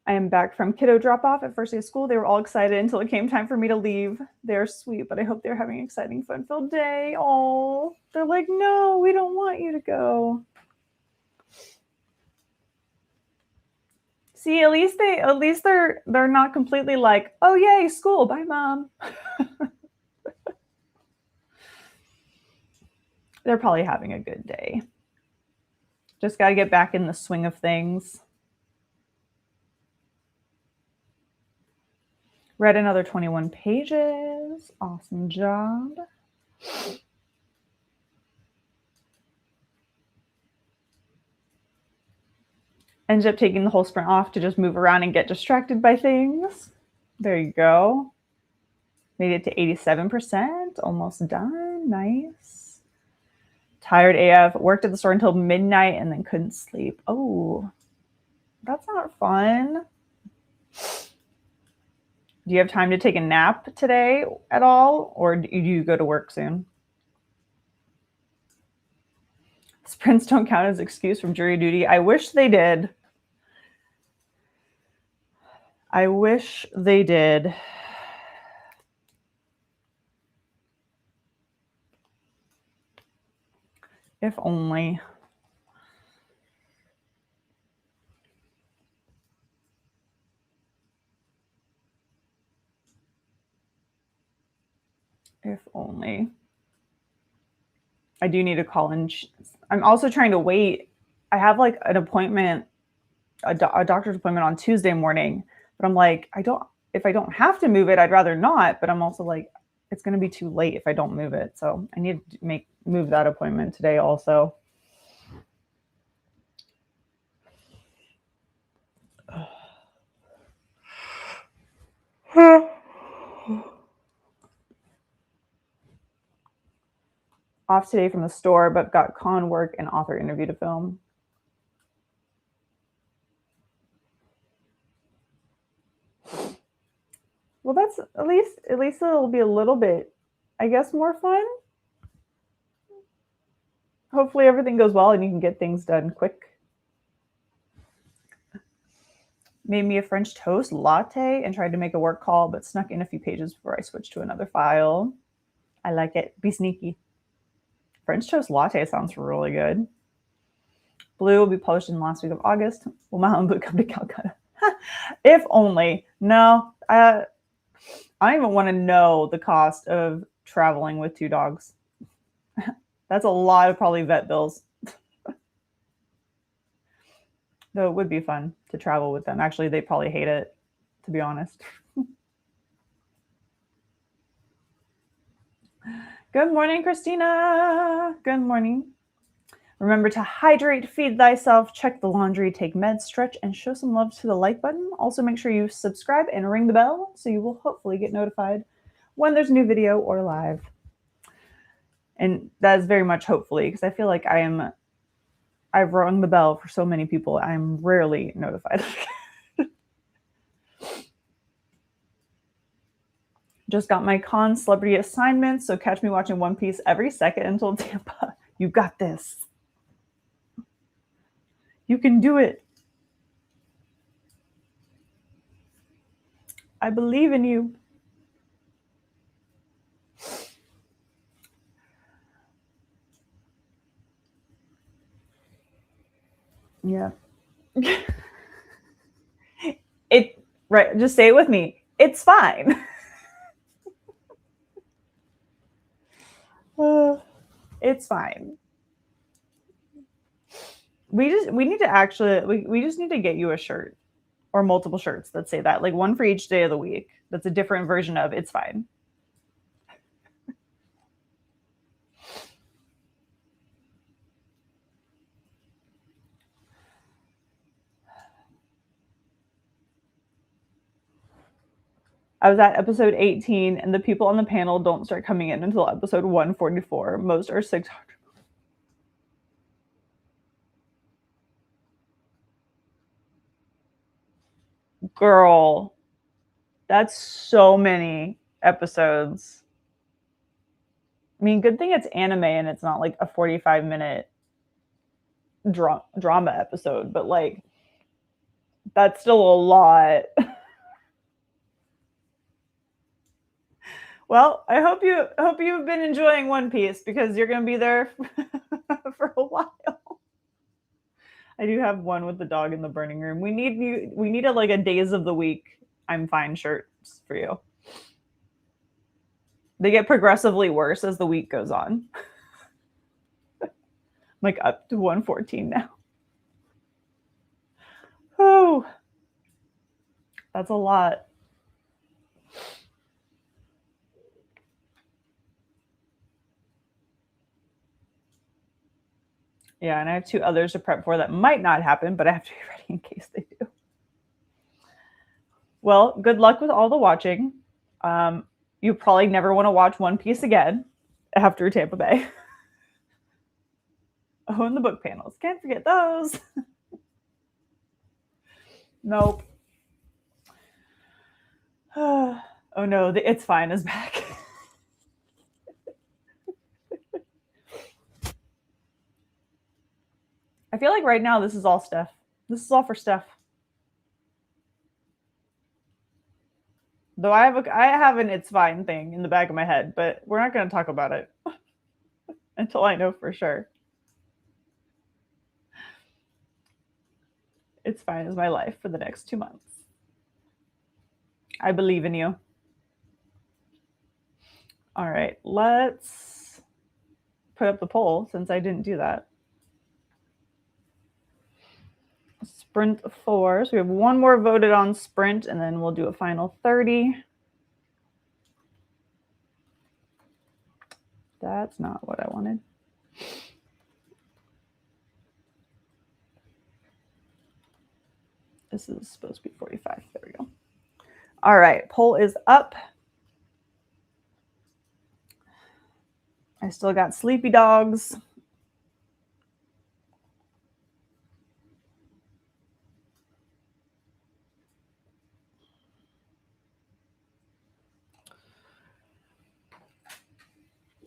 I am back from kiddo drop-off at first day of school. They were all excited until it came time for me to leave. They're sweet, but I hope they're having an exciting, fun-filled day. Oh, they're like, no, we don't want you to go. See, at least they're not completely like, oh yay, school, bye mom. They're probably having a good day. Just got to get back in the swing of things. Read another 21 pages. Awesome job. Ended up taking the whole sprint off to just move around and get distracted by things. There you go. Made it to 87%. Almost done. Nice. Tired AF. Worked at the store until midnight and then couldn't sleep. Oh, that's not fun. Do you have time to take a nap today at all? Or do you go to work soon? Sprints don't count as excuse from jury duty. I wish they did. I wish they did. If only. If only. I do need to call in. I'm also trying to wait. I have like an appointment, a doctor's appointment on Tuesday morning, but I'm like, if I don't have to move it, I'd rather not. But I'm also like, it's going to be too late if I don't move it. So I need to move that appointment today also. Off today from the store, but got con work and author interview to film. Well, that's at least it'll be a little bit, I guess, more fun. Hopefully everything goes well and you can get things done quick. Made me a French toast latte and tried to make a work call, but snuck in a few pages before I switched to another file. I like it. Be sneaky. French toast latte sounds really good. Blue will be published in the last week of August. Will my own book come to Calcutta? If only. No, I don't even want to know the cost of traveling with 2 dogs. That's a lot of probably vet bills. Though it would be fun to travel with them. Actually, they probably hate it, to be honest. Good morning, Christina. Good morning. Remember to hydrate, feed thyself, check the laundry, take meds, stretch, and show some love to the like button. Also, make sure you subscribe and ring the bell so you will hopefully get notified when there's a new video or live. And that is very much hopefully, because I feel like I've rung the bell for so many people. I'm rarely notified. Just got my con celebrity assignment, so catch me watching One Piece every second until Tampa. You got this. You can do it. I believe in you. Yeah. Right, just say it with me. It's fine. It's fine. We need to actually we just need to get you a shirt or multiple shirts that say that, like one for each day of the week. That's a different version of it's fine. I was at episode 18 and the people on the panel don't start coming in until episode 144. Most are 600. Girl, that's so many episodes. I mean, good thing it's anime and it's not like a 45-minute drama episode, but like that's still a lot. Well, I hope you've been enjoying One Piece, because you're going to be there for a while. I do have one with the dog in the burning room. We need a like a days of the week I'm fine shirts for you. They get progressively worse as the week goes on. I'm like up to 114 now. Oh, that's a lot. Yeah, and I have 2 others to prep for that might not happen, but I have to be ready in case they do. Well, good luck with all the watching. You probably never want to watch One Piece again after Tampa Bay. Oh, and the book panels. Can't forget those. Nope. Oh no, the It's Fine is back. I feel like right now this is all Steph. This is all for Steph. Though I have an It's Fine thing in the back of my head, but we're not going to talk about it until I know for sure. It's Fine is my life for the next 2 months. I believe in you. All right, let's put up the poll since I didn't do that. Sprint 4. So we have one more voted on sprint, and then we'll do a final 30. That's not what I wanted. This is supposed to be 45. There we go. All right, poll is up. I still got sleepy dogs.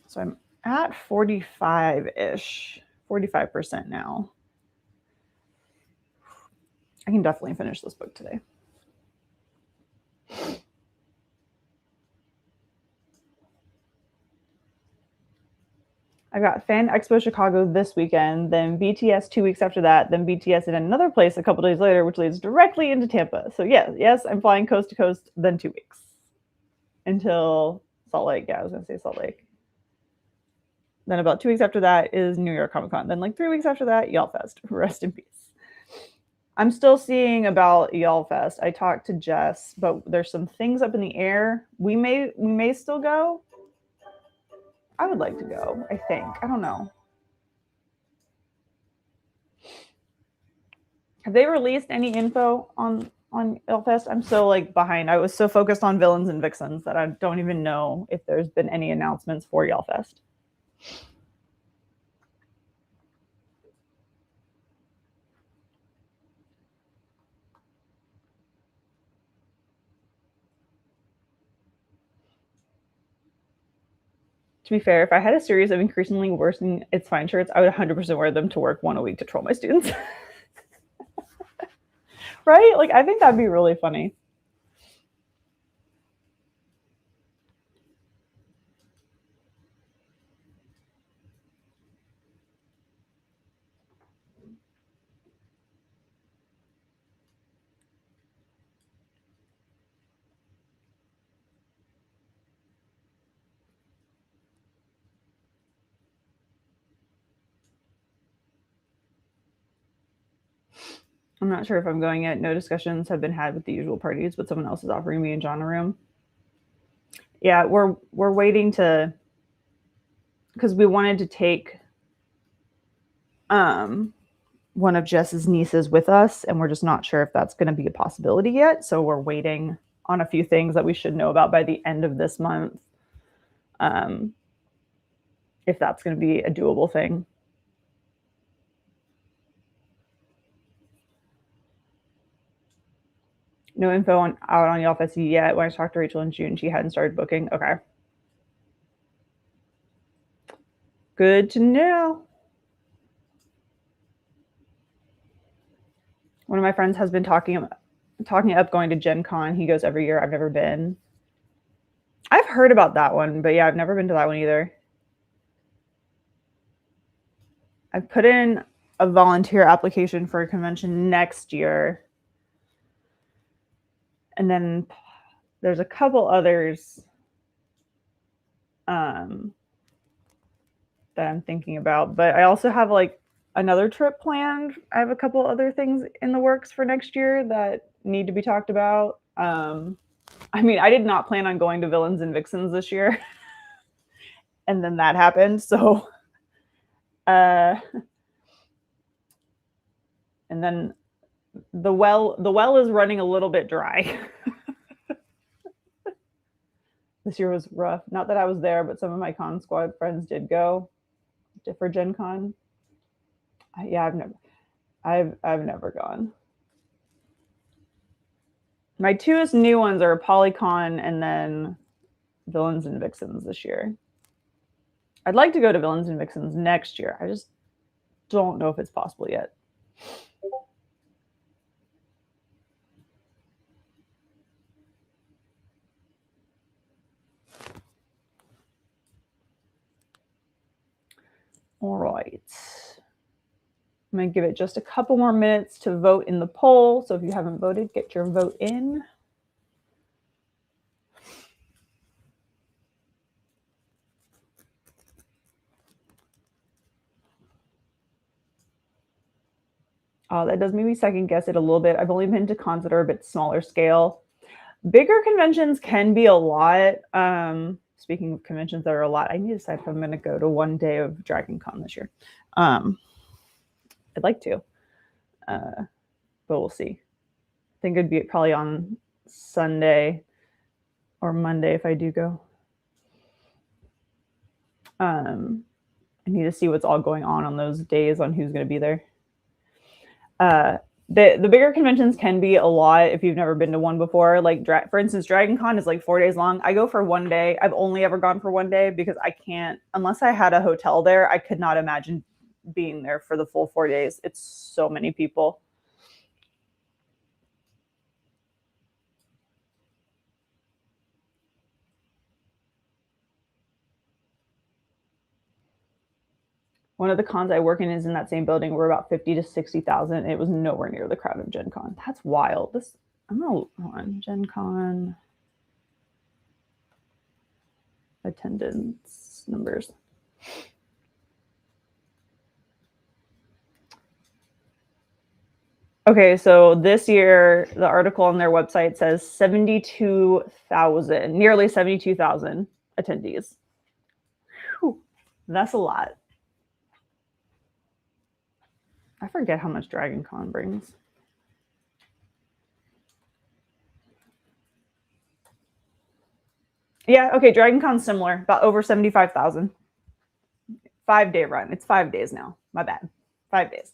So I'm at 45-ish, 45% now. I can definitely finish this book today. I got Fan Expo Chicago this weekend, then BTS 2 weeks after that, then BTS in another place a couple days later, which leads directly into Tampa. So yes, I'm flying coast to coast, then 2 weeks until Salt Lake. Yeah, I was going to say Salt Lake. Then about 2 weeks after that is New York Comic Con. Then like 3 weeks after that, Y'all Fest. Rest in peace. I'm still seeing about Y'all Fest. I talked to Jess, but there's some things up in the air. We may still go. I would like to go, I think. I don't know. Have they released any info on on YALLFest. I'm so like behind. I was so focused on villains and vixens that I don't even know if there's been any announcements for YALLFest. To be fair, if I had a series of increasingly worsening It's Fine shirts, I would 100% wear them to work 1 a week to troll my students. Right? Like, I think that'd be really funny. I'm not sure if I'm going yet. No discussions have been had with the usual parties, but someone else is offering me a John a room. Yeah, we're waiting to, because we wanted to take one of Jess's nieces with us, and we're just not sure if that's going to be a possibility yet. So we're waiting on a few things that we should know about by the end of this month. If that's going to be a doable thing. No info out on YALLFest yet. When I talked to Rachel in June, she hadn't started booking. Okay. Good to know. One of my friends has been talking up going to Gen Con. He goes every year. I've never been. I've heard about that one, but yeah, I've never been to that one either. I've put in a volunteer application for a convention next year. And then there's a couple others that I'm thinking about, but I also have like another trip planned. I have a couple other things in the works for next year that need to be talked about. I mean, I did not plan on going to Villains and Vixens this year. And then that happened. So, and then the well is running a little bit dry. This year was rough. Not that I was there, but some of my con squad friends did go for Gen Con. Yeah, I've never gone. My two new ones are Polycon and then Villains and Vixens this year. I'd like to go to Villains and Vixens next year. I just don't know if it's possible yet. All right. I'm going to give it just a couple more minutes to vote in the poll. So if you haven't voted, get your vote in. That does make me second guess it a little bit. I've only been to cons that are a bit smaller scale. Bigger conventions can be a lot. Speaking of conventions that are a lot, I need to decide if I'm going to go to one day of Dragon Con this year. I'd like to, but we'll see. I think it'd be probably on Sunday or Monday if I do go. I need to see what's all going on those days on who's going to be there. The bigger conventions can be a lot if you've never been to one before. Like, for instance, Dragon Con is like 4 days long. I go for 1 day. I've only ever gone for 1 day because I can't, unless I had a hotel there, I could not imagine being there for the full 4 days. It's so many people. One of the cons I work in is in that same building. We're about 50 to 60,000. It was nowhere near the crowd of Gen Con. That's wild. I'm gonna on Gen Con attendance numbers. Okay, so this year, the article on their website says 72,000, nearly 72,000 attendees. Whew, that's a lot. I forget how much Dragon Con brings. Yeah, okay, Dragon Con's similar, about over 75,000. 5-day run. It's 5 days now. My bad. 5 days.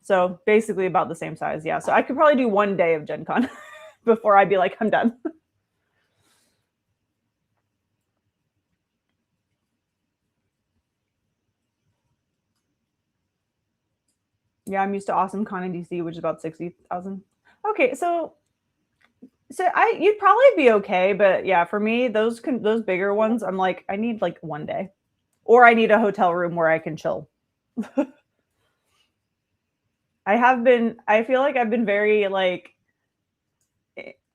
So basically about the same size. Yeah. So I could probably do 1 day of Gen Con before I'd be like, I'm done. Yeah, I'm used to Awesome Con in DC, which is about 60,000. Okay, so you'd probably be okay, but yeah, for me, those bigger ones, I'm like, I need like 1 day, or I need a hotel room where I can chill. I feel like I've been very like,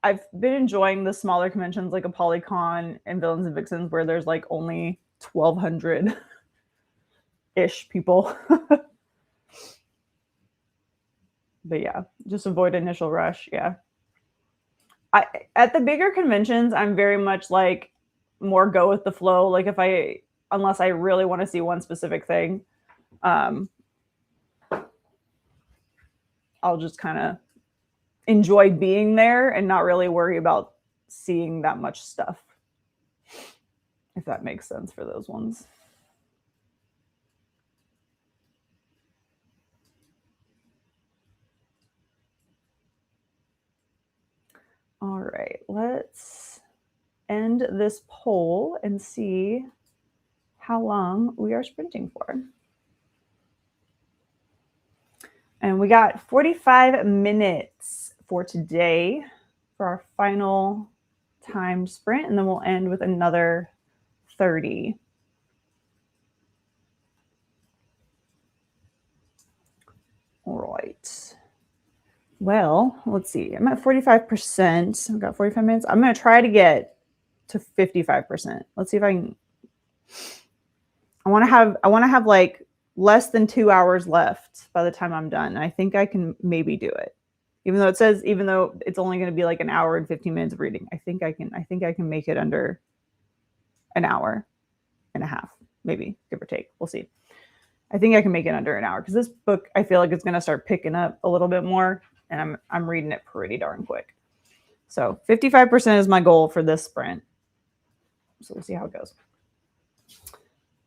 I've been enjoying the smaller conventions like a Polycon and Villains and Vixens where there's like only 1,200 ish people. But yeah, just avoid initial rush. Yeah. At the bigger conventions, I'm very much like more go with the flow. Like unless I really want to see one specific thing, um, I'll just kind of enjoy being there and not really worry about seeing that much stuff. If that makes sense for those ones. All right, let's end this poll and see how long we are sprinting for. And we got 45 minutes for today for our final timed sprint, and then we'll end with another 30. All right. Well, let's see. I'm at 45%. I've got 45 minutes. I'm going to try to get to 55%. Let's see if I can. I want to have like less than 2 hours left by the time I'm done. I think I can maybe do it. Even though it's only going to be like an hour and 15 minutes of reading, I think I can make it under an hour and a half, maybe, give or take. We'll see. I think I can make it under an hour because this book, I feel like it's going to start picking up a little bit more, and I'm reading it pretty darn quick. So 55% is my goal for this sprint. So we'll see how it goes.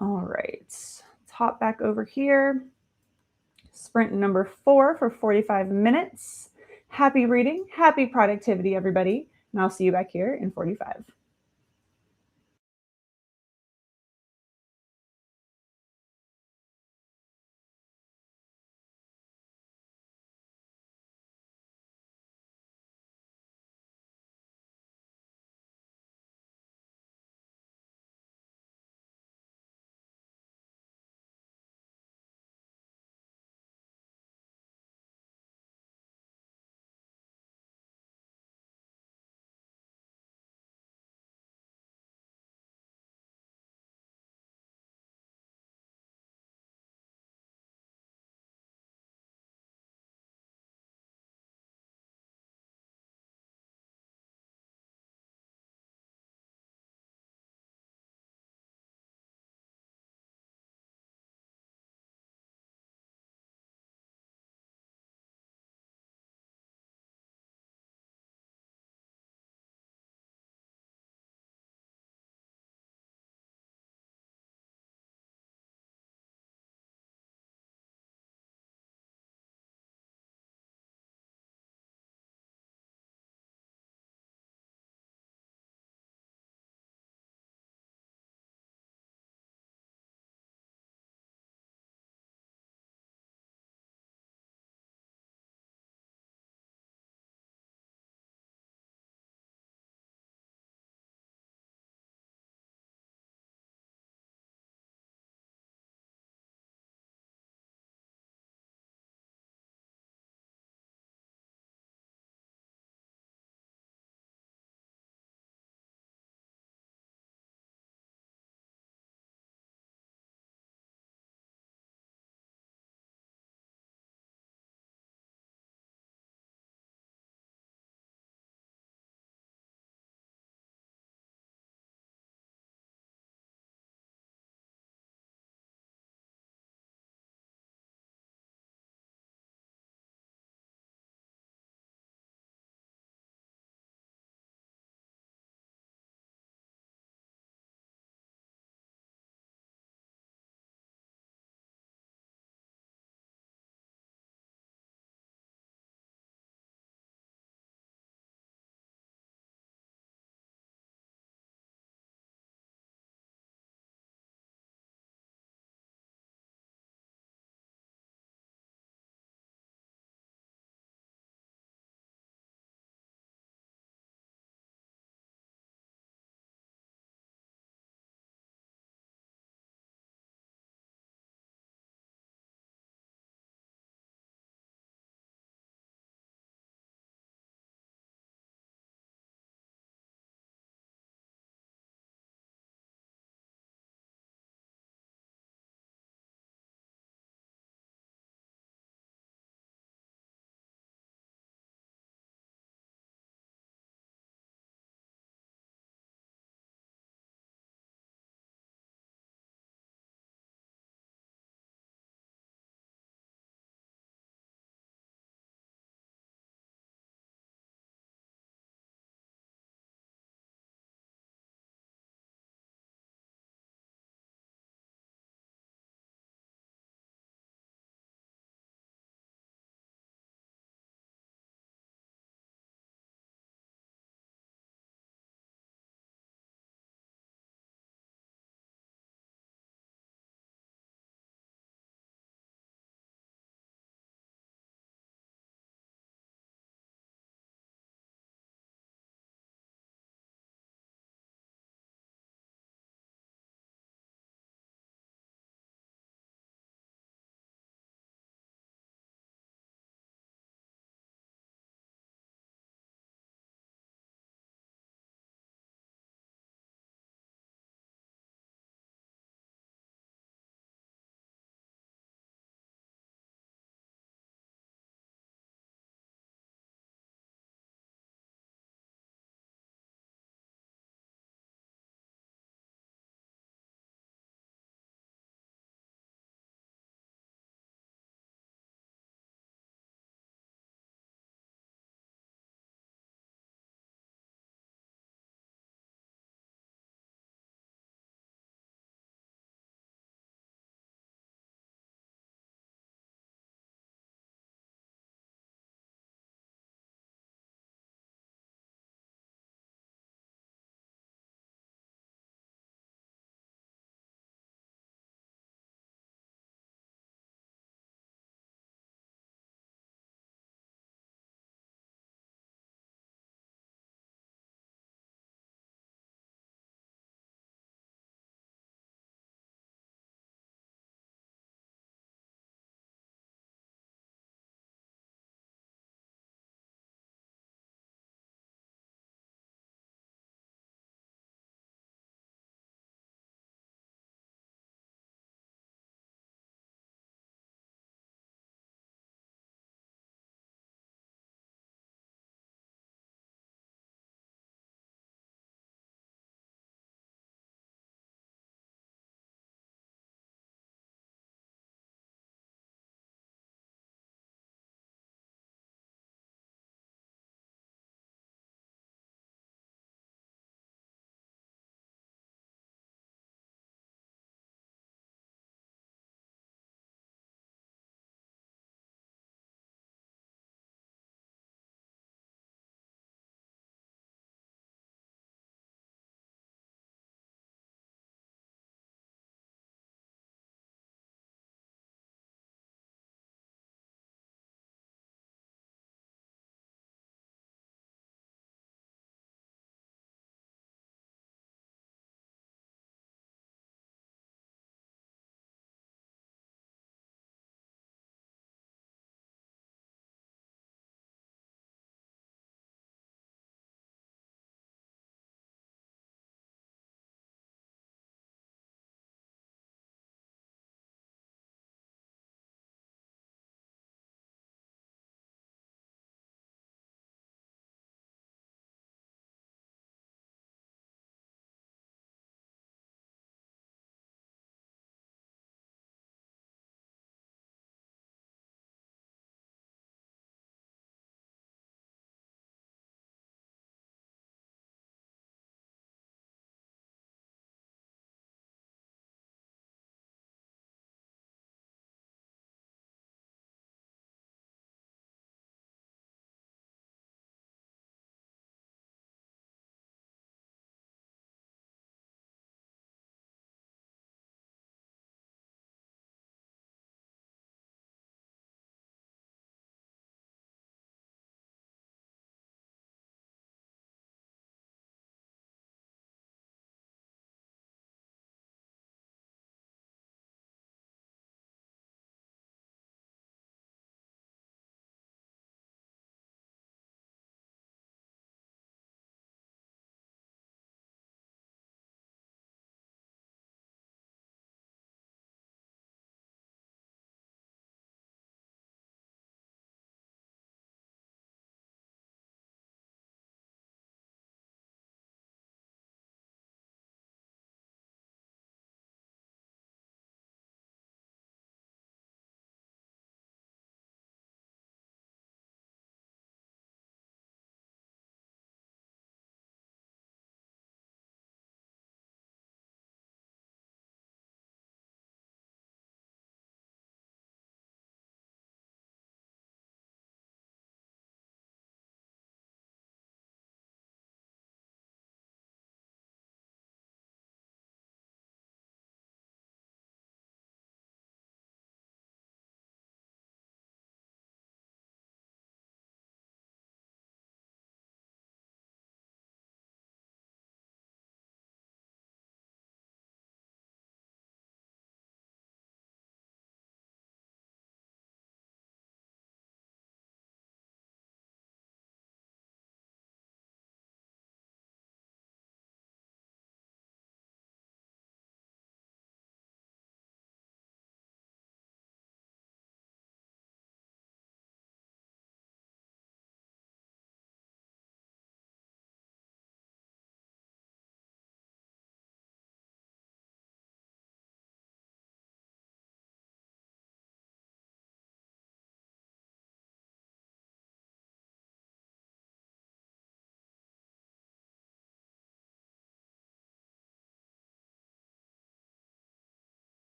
All right, let's hop back over here. Sprint number 4 for 45 minutes. Happy reading, happy productivity, everybody. And I'll see you back here in 45.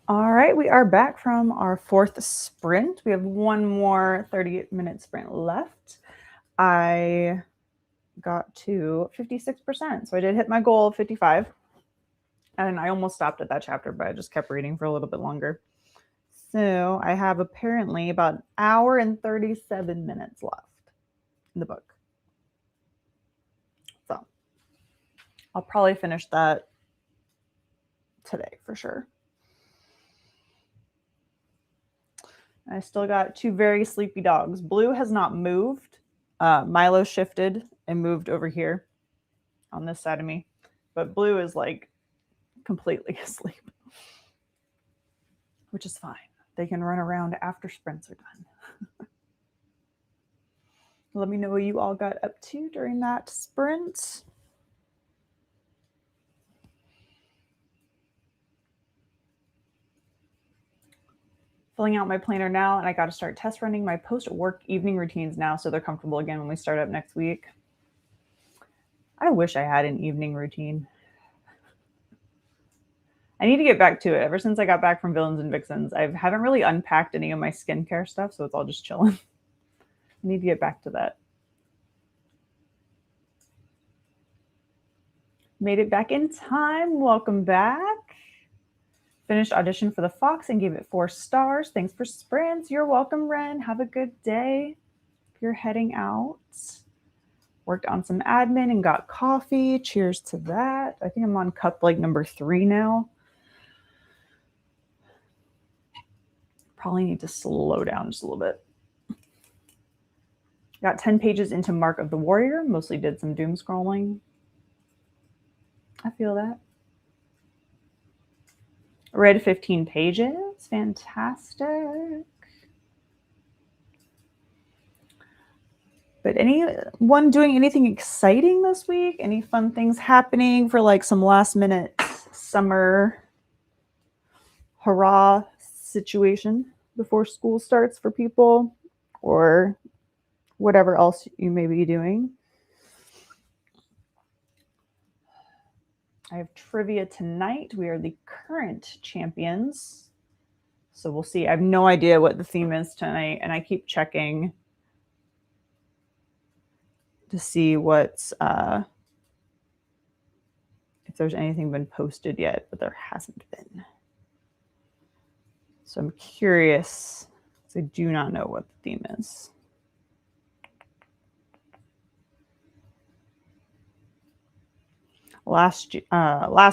All right, we are back from our 4th sprint. We have one more 30-minute sprint left. I got to 56%, so I did hit my goal of 55. And I almost stopped at that chapter, but I just kept reading for a little bit longer. So I have apparently about an hour and 37 minutes left in the book. So I'll probably finish that today for sure. I still got 2 very sleepy dogs. Blue has not moved. Milo shifted and moved over here on this side of me, but Blue is like completely asleep, which is fine. They can run around after sprints are done. Let me know what you all got up to during that sprint. Filling out my planner now, and I got to start test running my post-work evening routines now so they're comfortable again when we start up next week. I wish I had an evening routine. I need to get back to it. Ever since I got back from Villains and Vixens, I haven't really unpacked any of my skincare stuff, so it's all just chilling. I need to get back to that. Made it back in time. Welcome back. Finished audition for the Fox and gave it 4 stars. Thanks for sprints. You're welcome, Ren. Have a good day. If you're heading out. Worked on some admin and got coffee. Cheers to that. I think I'm on cup like number 3 now. Probably need to slow down just a little bit. Got 10 pages into Mark of the Warrior. Mostly did some doom scrolling. I feel that. Read 15 pages. Fantastic. But anyone doing anything exciting this week? Any fun things happening for like some last minute summer hurrah situation before school starts for people, or whatever else you may be doing? I have trivia tonight. We are the current champions. So we'll see. I have no idea what the theme is tonight, and I keep checking to see what's if there's anything been posted yet, but there hasn't been. So I'm curious, because I do not know what the theme is. Last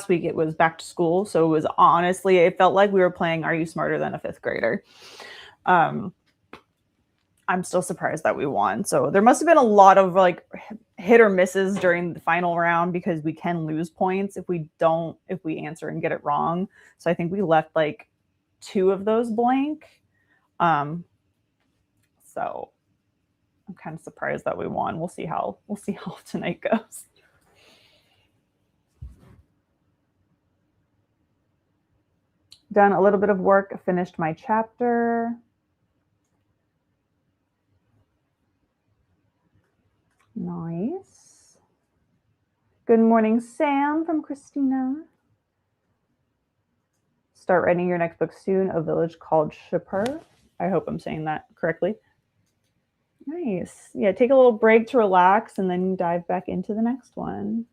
week it was back to school, so it was honestly, it felt like we were playing Are You Smarter Than a 5th Grader? I'm still surprised that we won. So there must have been a lot of like hit or misses during the final round, because we can lose points if we answer and get it wrong. So I think we left like 2 of those blank. So I'm kind of surprised that we won. We'll see how tonight goes. Done a little bit of work, finished my chapter. Nice. Good morning, Sam from Christina. Start writing your next book soon, A Village Called Harper. I hope I'm saying that correctly. Nice. Yeah, take a little break to relax and then dive back into the next one.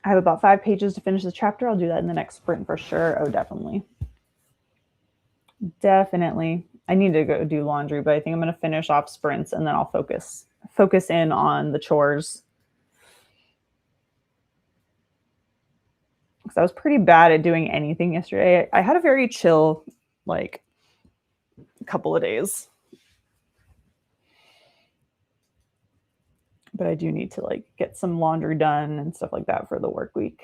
I have about 5 pages to finish the chapter. I'll do that in the next sprint for sure. Oh, definitely. Definitely. I need to go do laundry, but I think I'm going to finish off sprints and then I'll focus in on the chores. Because I was pretty bad at doing anything yesterday. I had a very chill, like, couple of days. But I do need to like get some laundry done and stuff like that for the work week.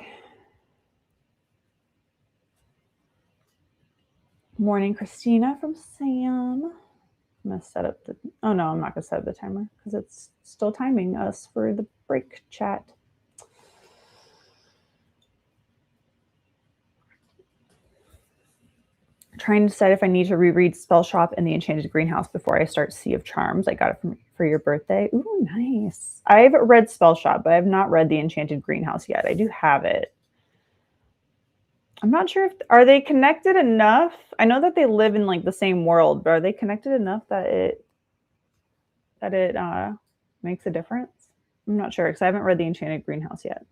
Morning, Christina from Sam. I'm going to set up oh no, I'm not going to set up the timer because it's still timing us for the break chat. Trying to decide if I need to reread Spell Shop and The Enchanted Greenhouse before I start Sea of Charms. I got it for your birthday. Ooh, nice. I've read Spell Shop, but I have not read The Enchanted Greenhouse yet. I do have it. I'm not sure if are they connected enough. I know that they live in like the same world, but are they connected enough that it makes a difference? I'm not sure because I haven't read The Enchanted Greenhouse yet.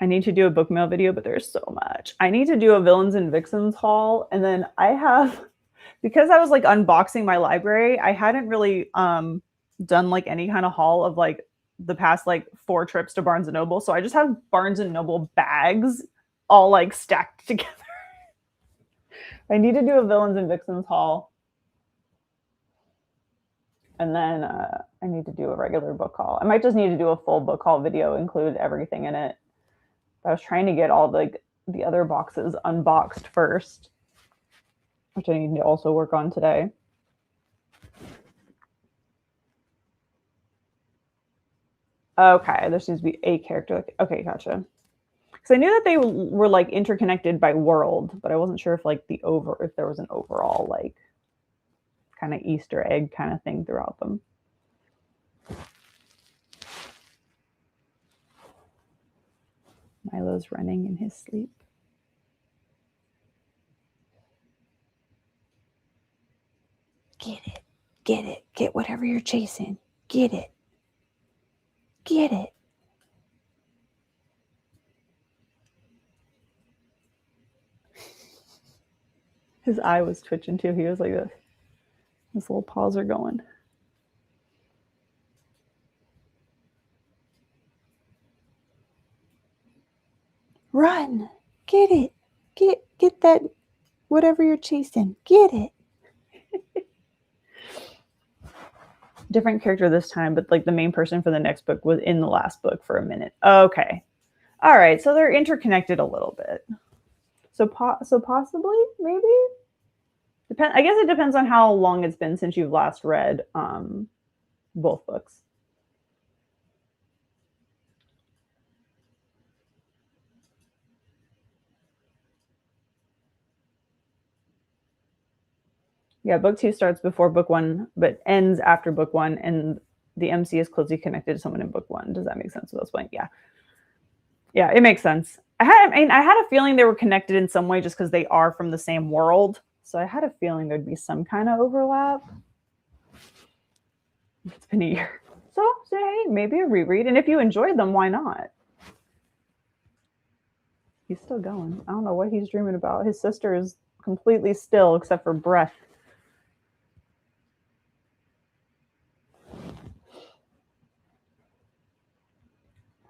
I need to do a book mail video, but there's so much. I need to do a Villains and Vixens haul, and then I have, because I was like unboxing my library, I hadn't really done like any kind of haul of like the past like 4 trips to Barnes and Noble. So I just have Barnes and Noble bags all like stacked together. I need to do a Villains and Vixens haul. And then I need to do a regular book haul. I might just need to do a full book haul video, include everything in it. I was trying to get all the other boxes unboxed first, which I need to also work on today. Okay, there seems to be a character. Okay, gotcha. Because I knew that they were like interconnected by world, but I wasn't sure if like if there was an overall like kind of Easter egg kind of thing throughout them. Milo's running in his sleep. Get it. Get it. Get whatever you're chasing. Get it. Get it. His eye was twitching too. He was like this. His little paws are going. Run. Get it. Get that whatever you're chasing. Get it. Different character this time, but like the main person for the next book was in the last book for a minute. Okay. All right. So they're interconnected a little bit. So possibly, maybe? I guess it depends on how long it's been since you've last read both books. Yeah, book 2 starts before book 1, but ends after book 1, and the MC is closely connected to someone in book 1. Does that make sense at this point? Yeah. Yeah, it makes sense. I had a feeling they were connected in some way just because they are from the same world. So I had a feeling there'd be some kind of overlap. It's been a year. So hey, maybe a reread. And if you enjoyed them, why not? He's still going. I don't know what he's dreaming about. His sister is completely still except for breath.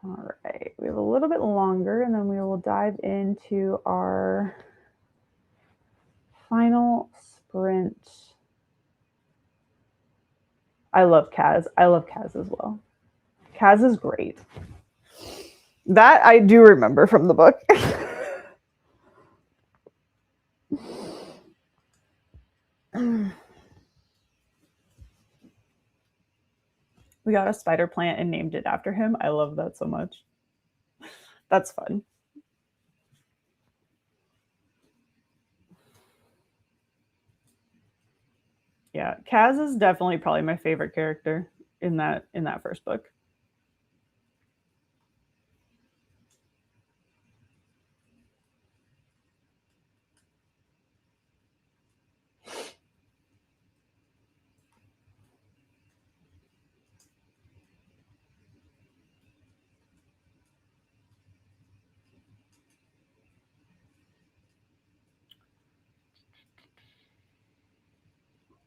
All right, we have a little bit longer and then we will dive into our final sprint. I love Kaz. I love Kaz as well. Kaz is great. That I do remember from the book. We got a spider plant and named it after him. I love that so much. That's fun. Yeah, Kaz is definitely probably my favorite character in that first book.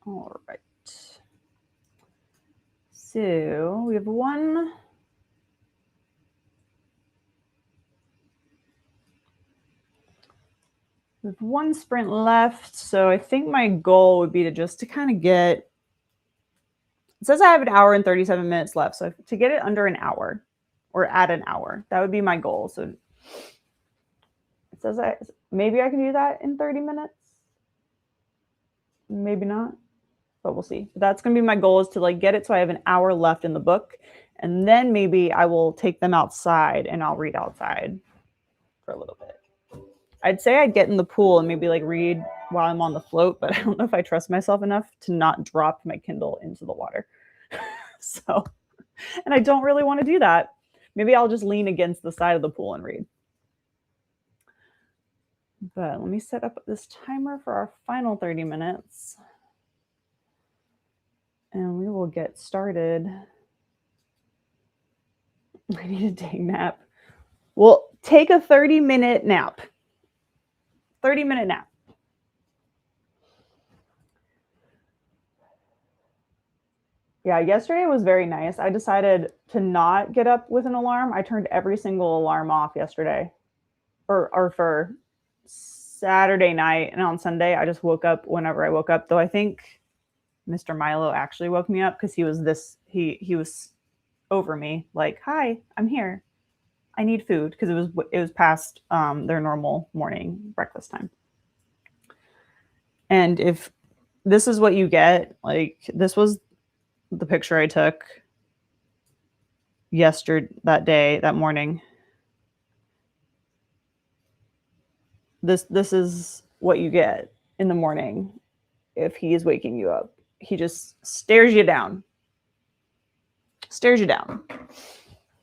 All right. So we have one sprint left. So I think my goal would be to just to kind of get, it says I have an hour and 37 minutes left. So to get it under an hour or at an hour, that would be my goal. So it says maybe I can do that in 30 minutes. Maybe not, but we'll see. That's going to be my goal, is to like get it so I have an hour left in the book. And then maybe I will take them outside and I'll read outside for a little bit. I'd say I'd get in the pool and maybe like read while I'm on the float, but I don't know if I trust myself enough to not drop my Kindle into the water. So And I don't really want to do that. Maybe I'll just lean against the side of the pool and read. But let me set up this timer for our final 30 minutes. And we will get started. I need a dang nap. We'll take a 30-minute nap. 30-minute nap. Yeah, yesterday was very nice. I decided to not get up with an alarm. I turned every single alarm off yesterday, or for Saturday night, and on Sunday I just woke up whenever I woke up. Though I think Mr. Milo actually woke me up because he was over me like, "Hi, I'm here. I need food," because it was past their normal morning breakfast time. And if this is what you get, like this was the picture I took that morning. This is what you get in the morning if he is waking you up. He just stares you down.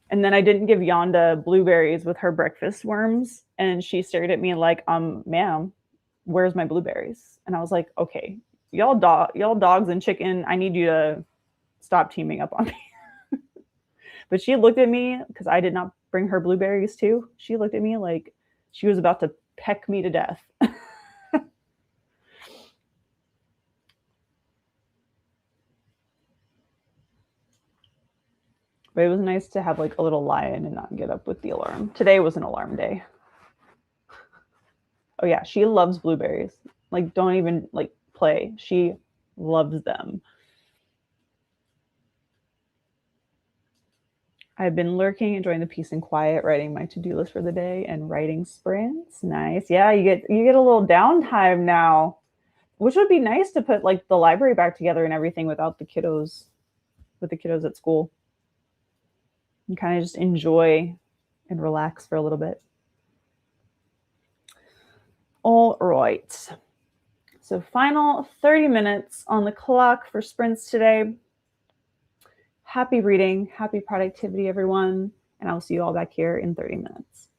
And then I didn't give Yonda blueberries with her breakfast worms, and she stared at me like, ma'am, where's my blueberries? And I was like, okay, y'all dogs and chicken, I need you to stop teaming up on me. But she looked at me because I did not bring her blueberries too. She looked at me like she was about to peck me to death. But it was nice to have like a little lion and not get up with the alarm. Today was an alarm day. Oh yeah, she loves blueberries. Like, don't even like play. She loves them. I've been lurking, enjoying the peace and quiet, writing my to-do list for the day and writing sprints. Nice. Yeah, you get a little downtime now, which would be nice to put like the library back together and everything without the kiddos, with the kiddos at school. And kind of just enjoy and relax for a little bit. All right. So final 30 minutes on the clock for sprints today. Happy reading, happy productivity, everyone. And I'll see you all back here in 30 minutes.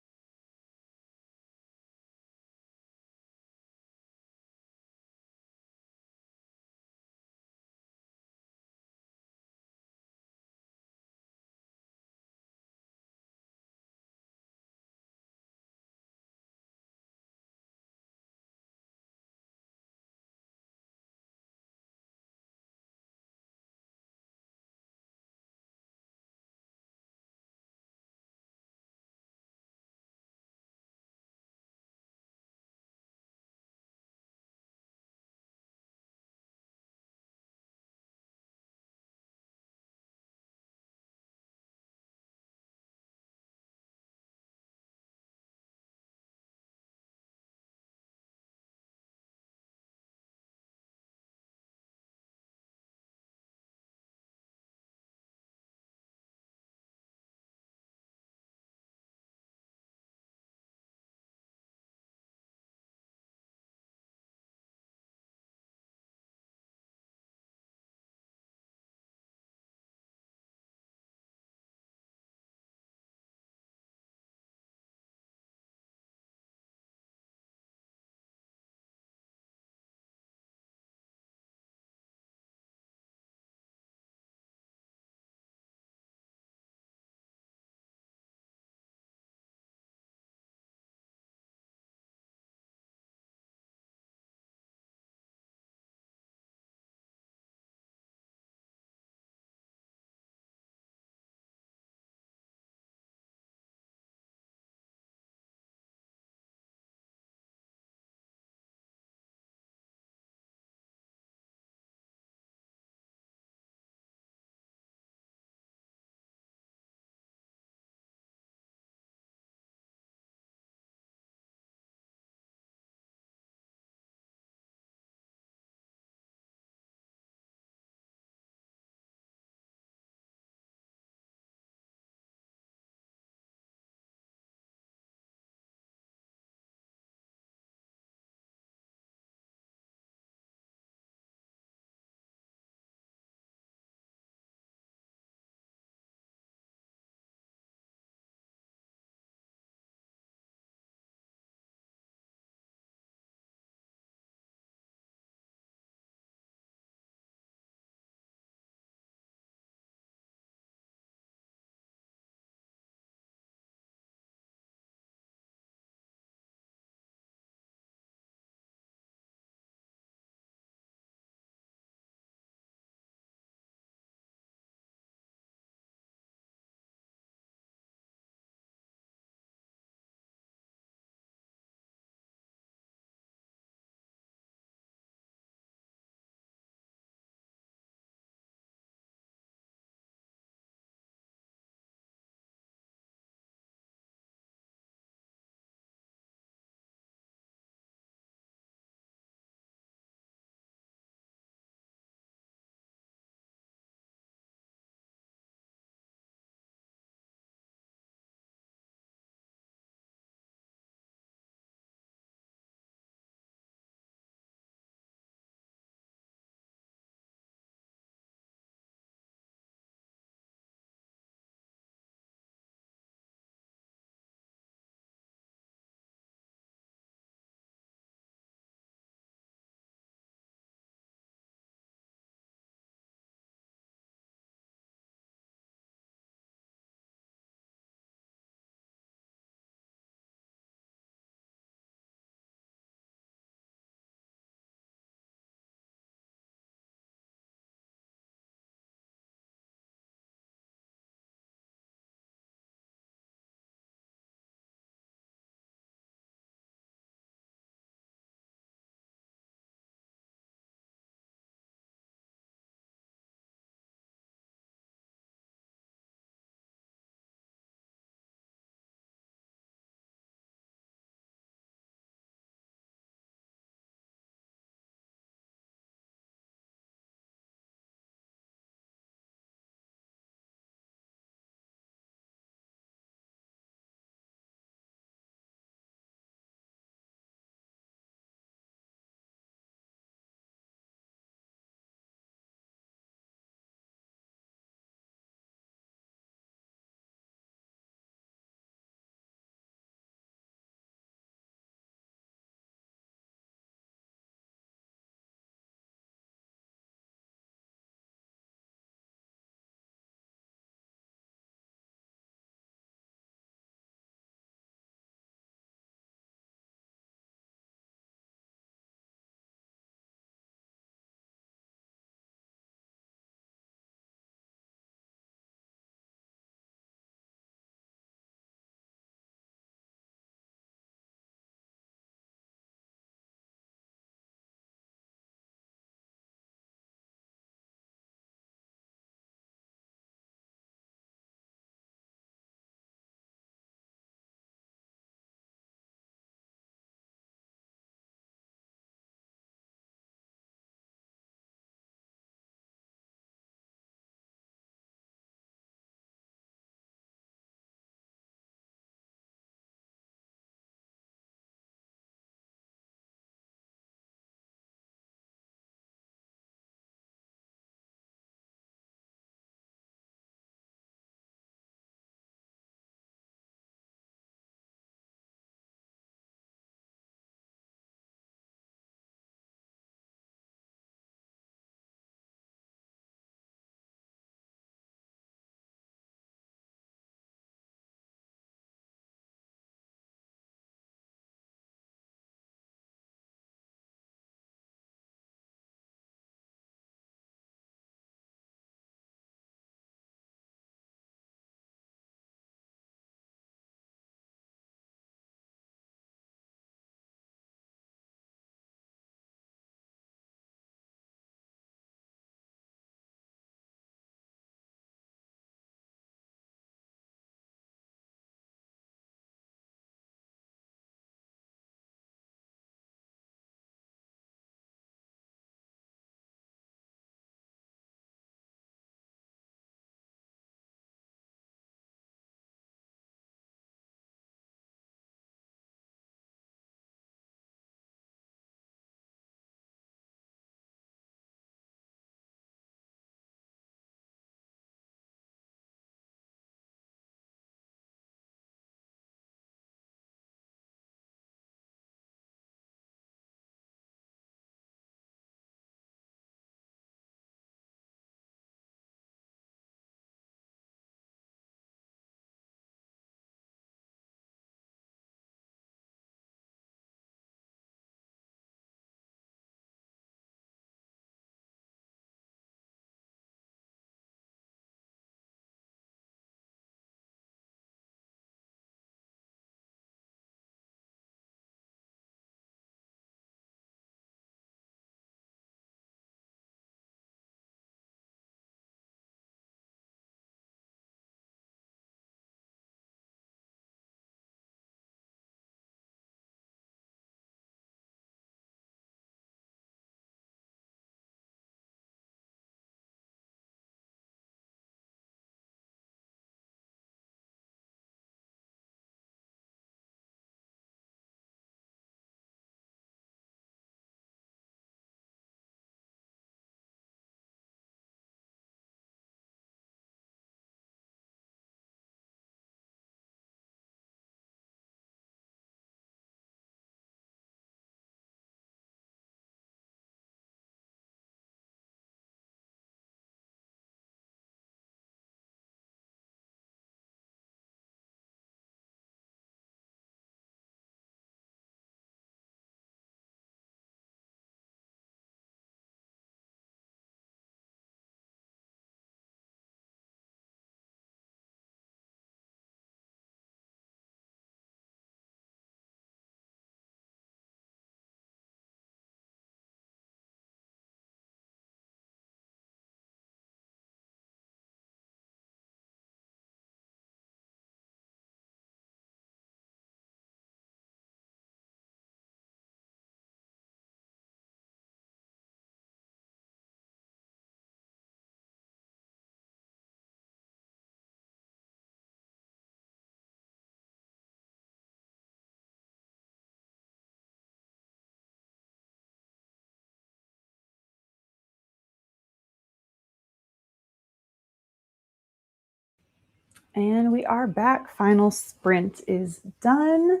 And we are back. Final sprint is done.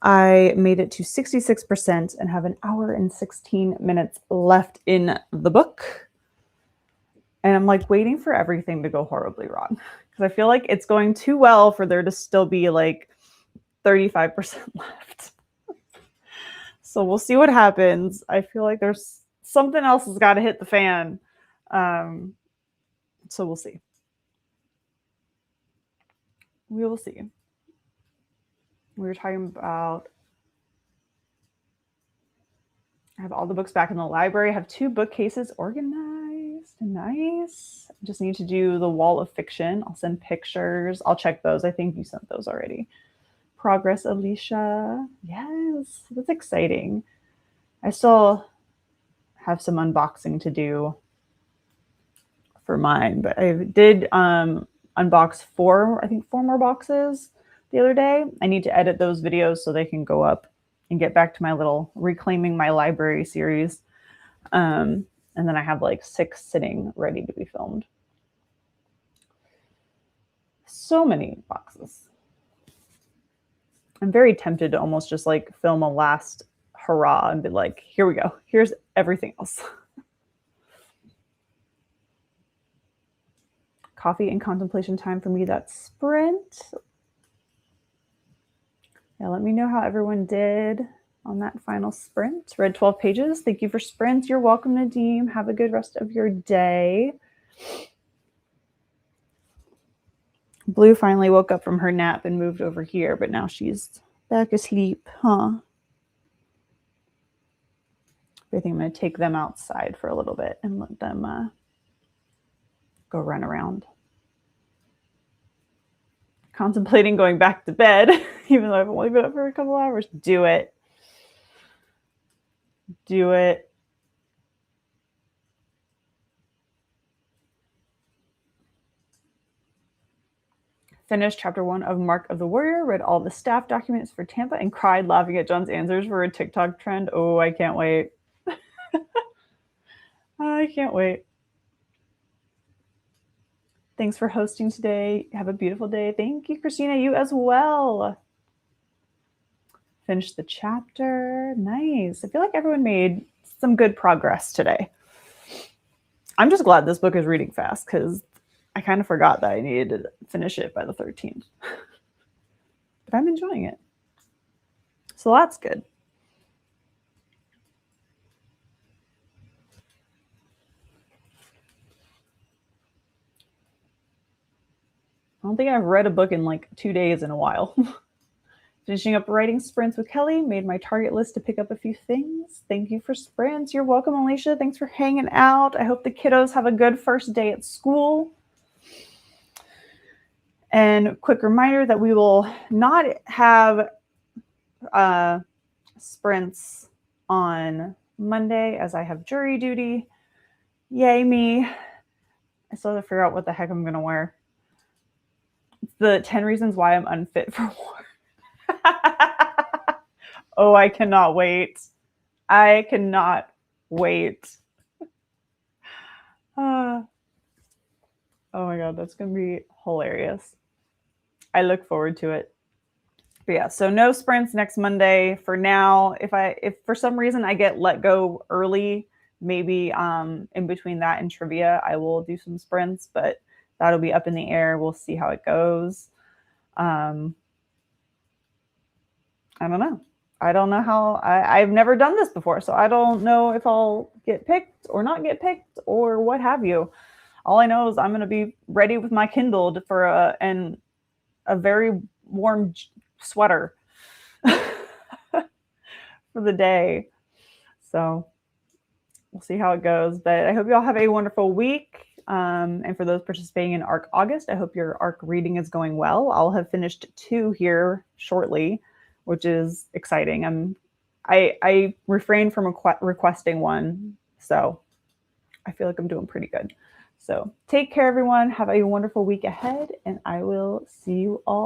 I made it to 66% and have an hour and 16 minutes left in the book. And I'm like waiting for everything to go horribly wrong because I feel like it's going too well for there to still be like 35% left. So we'll see what happens. I feel like there's something else has got to hit the fan. So we'll see. We will see. We were talking about, I have all the books back in the library. I have 2 bookcases organized. Nice. Just need to do the wall of fiction. I'll send pictures. I'll check those. I think you sent those already. Progress, Alicia. Yes, that's exciting. I still have some unboxing to do for mine, but I did unbox 4 more boxes the other day. I need to edit those videos so they can go up and get back to my little reclaiming my library series. And then I have like 6 sitting ready to be filmed. So many boxes. I'm very tempted to almost just like film a last hurrah and be like, here we go. Here's everything else. Coffee and contemplation time for me. That's sprint. Yeah, let me know how everyone did on that final sprint. Read 12 pages. Thank you for sprint. You're welcome, Nadim. Have a good rest of your day. Blue finally woke up from her nap and moved over here, but now she's back asleep, huh? I think I'm going to take them outside for a little bit and let them go run around. Contemplating going back to bed, even though I've only been up for a couple hours. Do it. Do it. Finished chapter 1 of Mark of the Warrior, read all the staff documents for Tampa, and cried laughing at John's answers for a TikTok trend. Oh, I can't wait. I can't wait. Thanks for hosting today. Have a beautiful day. Thank you, Christina. You as well. Finished the chapter. Nice. I feel like everyone made some good progress today. I'm just glad this book is reading fast because I kind of forgot that I needed to finish it by the 13th. But I'm enjoying it. So that's good. I don't think I've read a book in like 2 days in a while. Finishing up writing sprints with Kelly, made my target list to pick up a few things. Thank you for sprints. You're welcome, Alicia. Thanks for hanging out. I hope the kiddos have a good first day at school. And quick reminder that we will not have sprints on Monday as I have jury duty. Yay me. I still have to figure out what the heck I'm going to wear. It's the 10 reasons why I'm unfit for war. Oh, I cannot wait. I cannot wait. Oh my God, that's going to be hilarious. I look forward to it. But yeah, so no sprints next Monday for now. If for some reason I get let go early, maybe in between that and trivia, I will do some sprints, but that'll be up in the air. We'll see how it goes. I don't know. I don't know how. I've never done this before, so I don't know if I'll get picked or not get picked or what have you. All I know is I'm going to be ready with my Kindle for a very warm sweater for the day. So we'll see how it goes. But I hope you all have a wonderful week. And for those participating in ARC August, I hope your ARC reading is going well. I'll have finished 2 here shortly, which is exciting. I refrained from requesting one, so I feel like I'm doing pretty good. So take care, everyone. Have a wonderful week ahead, and I will see you all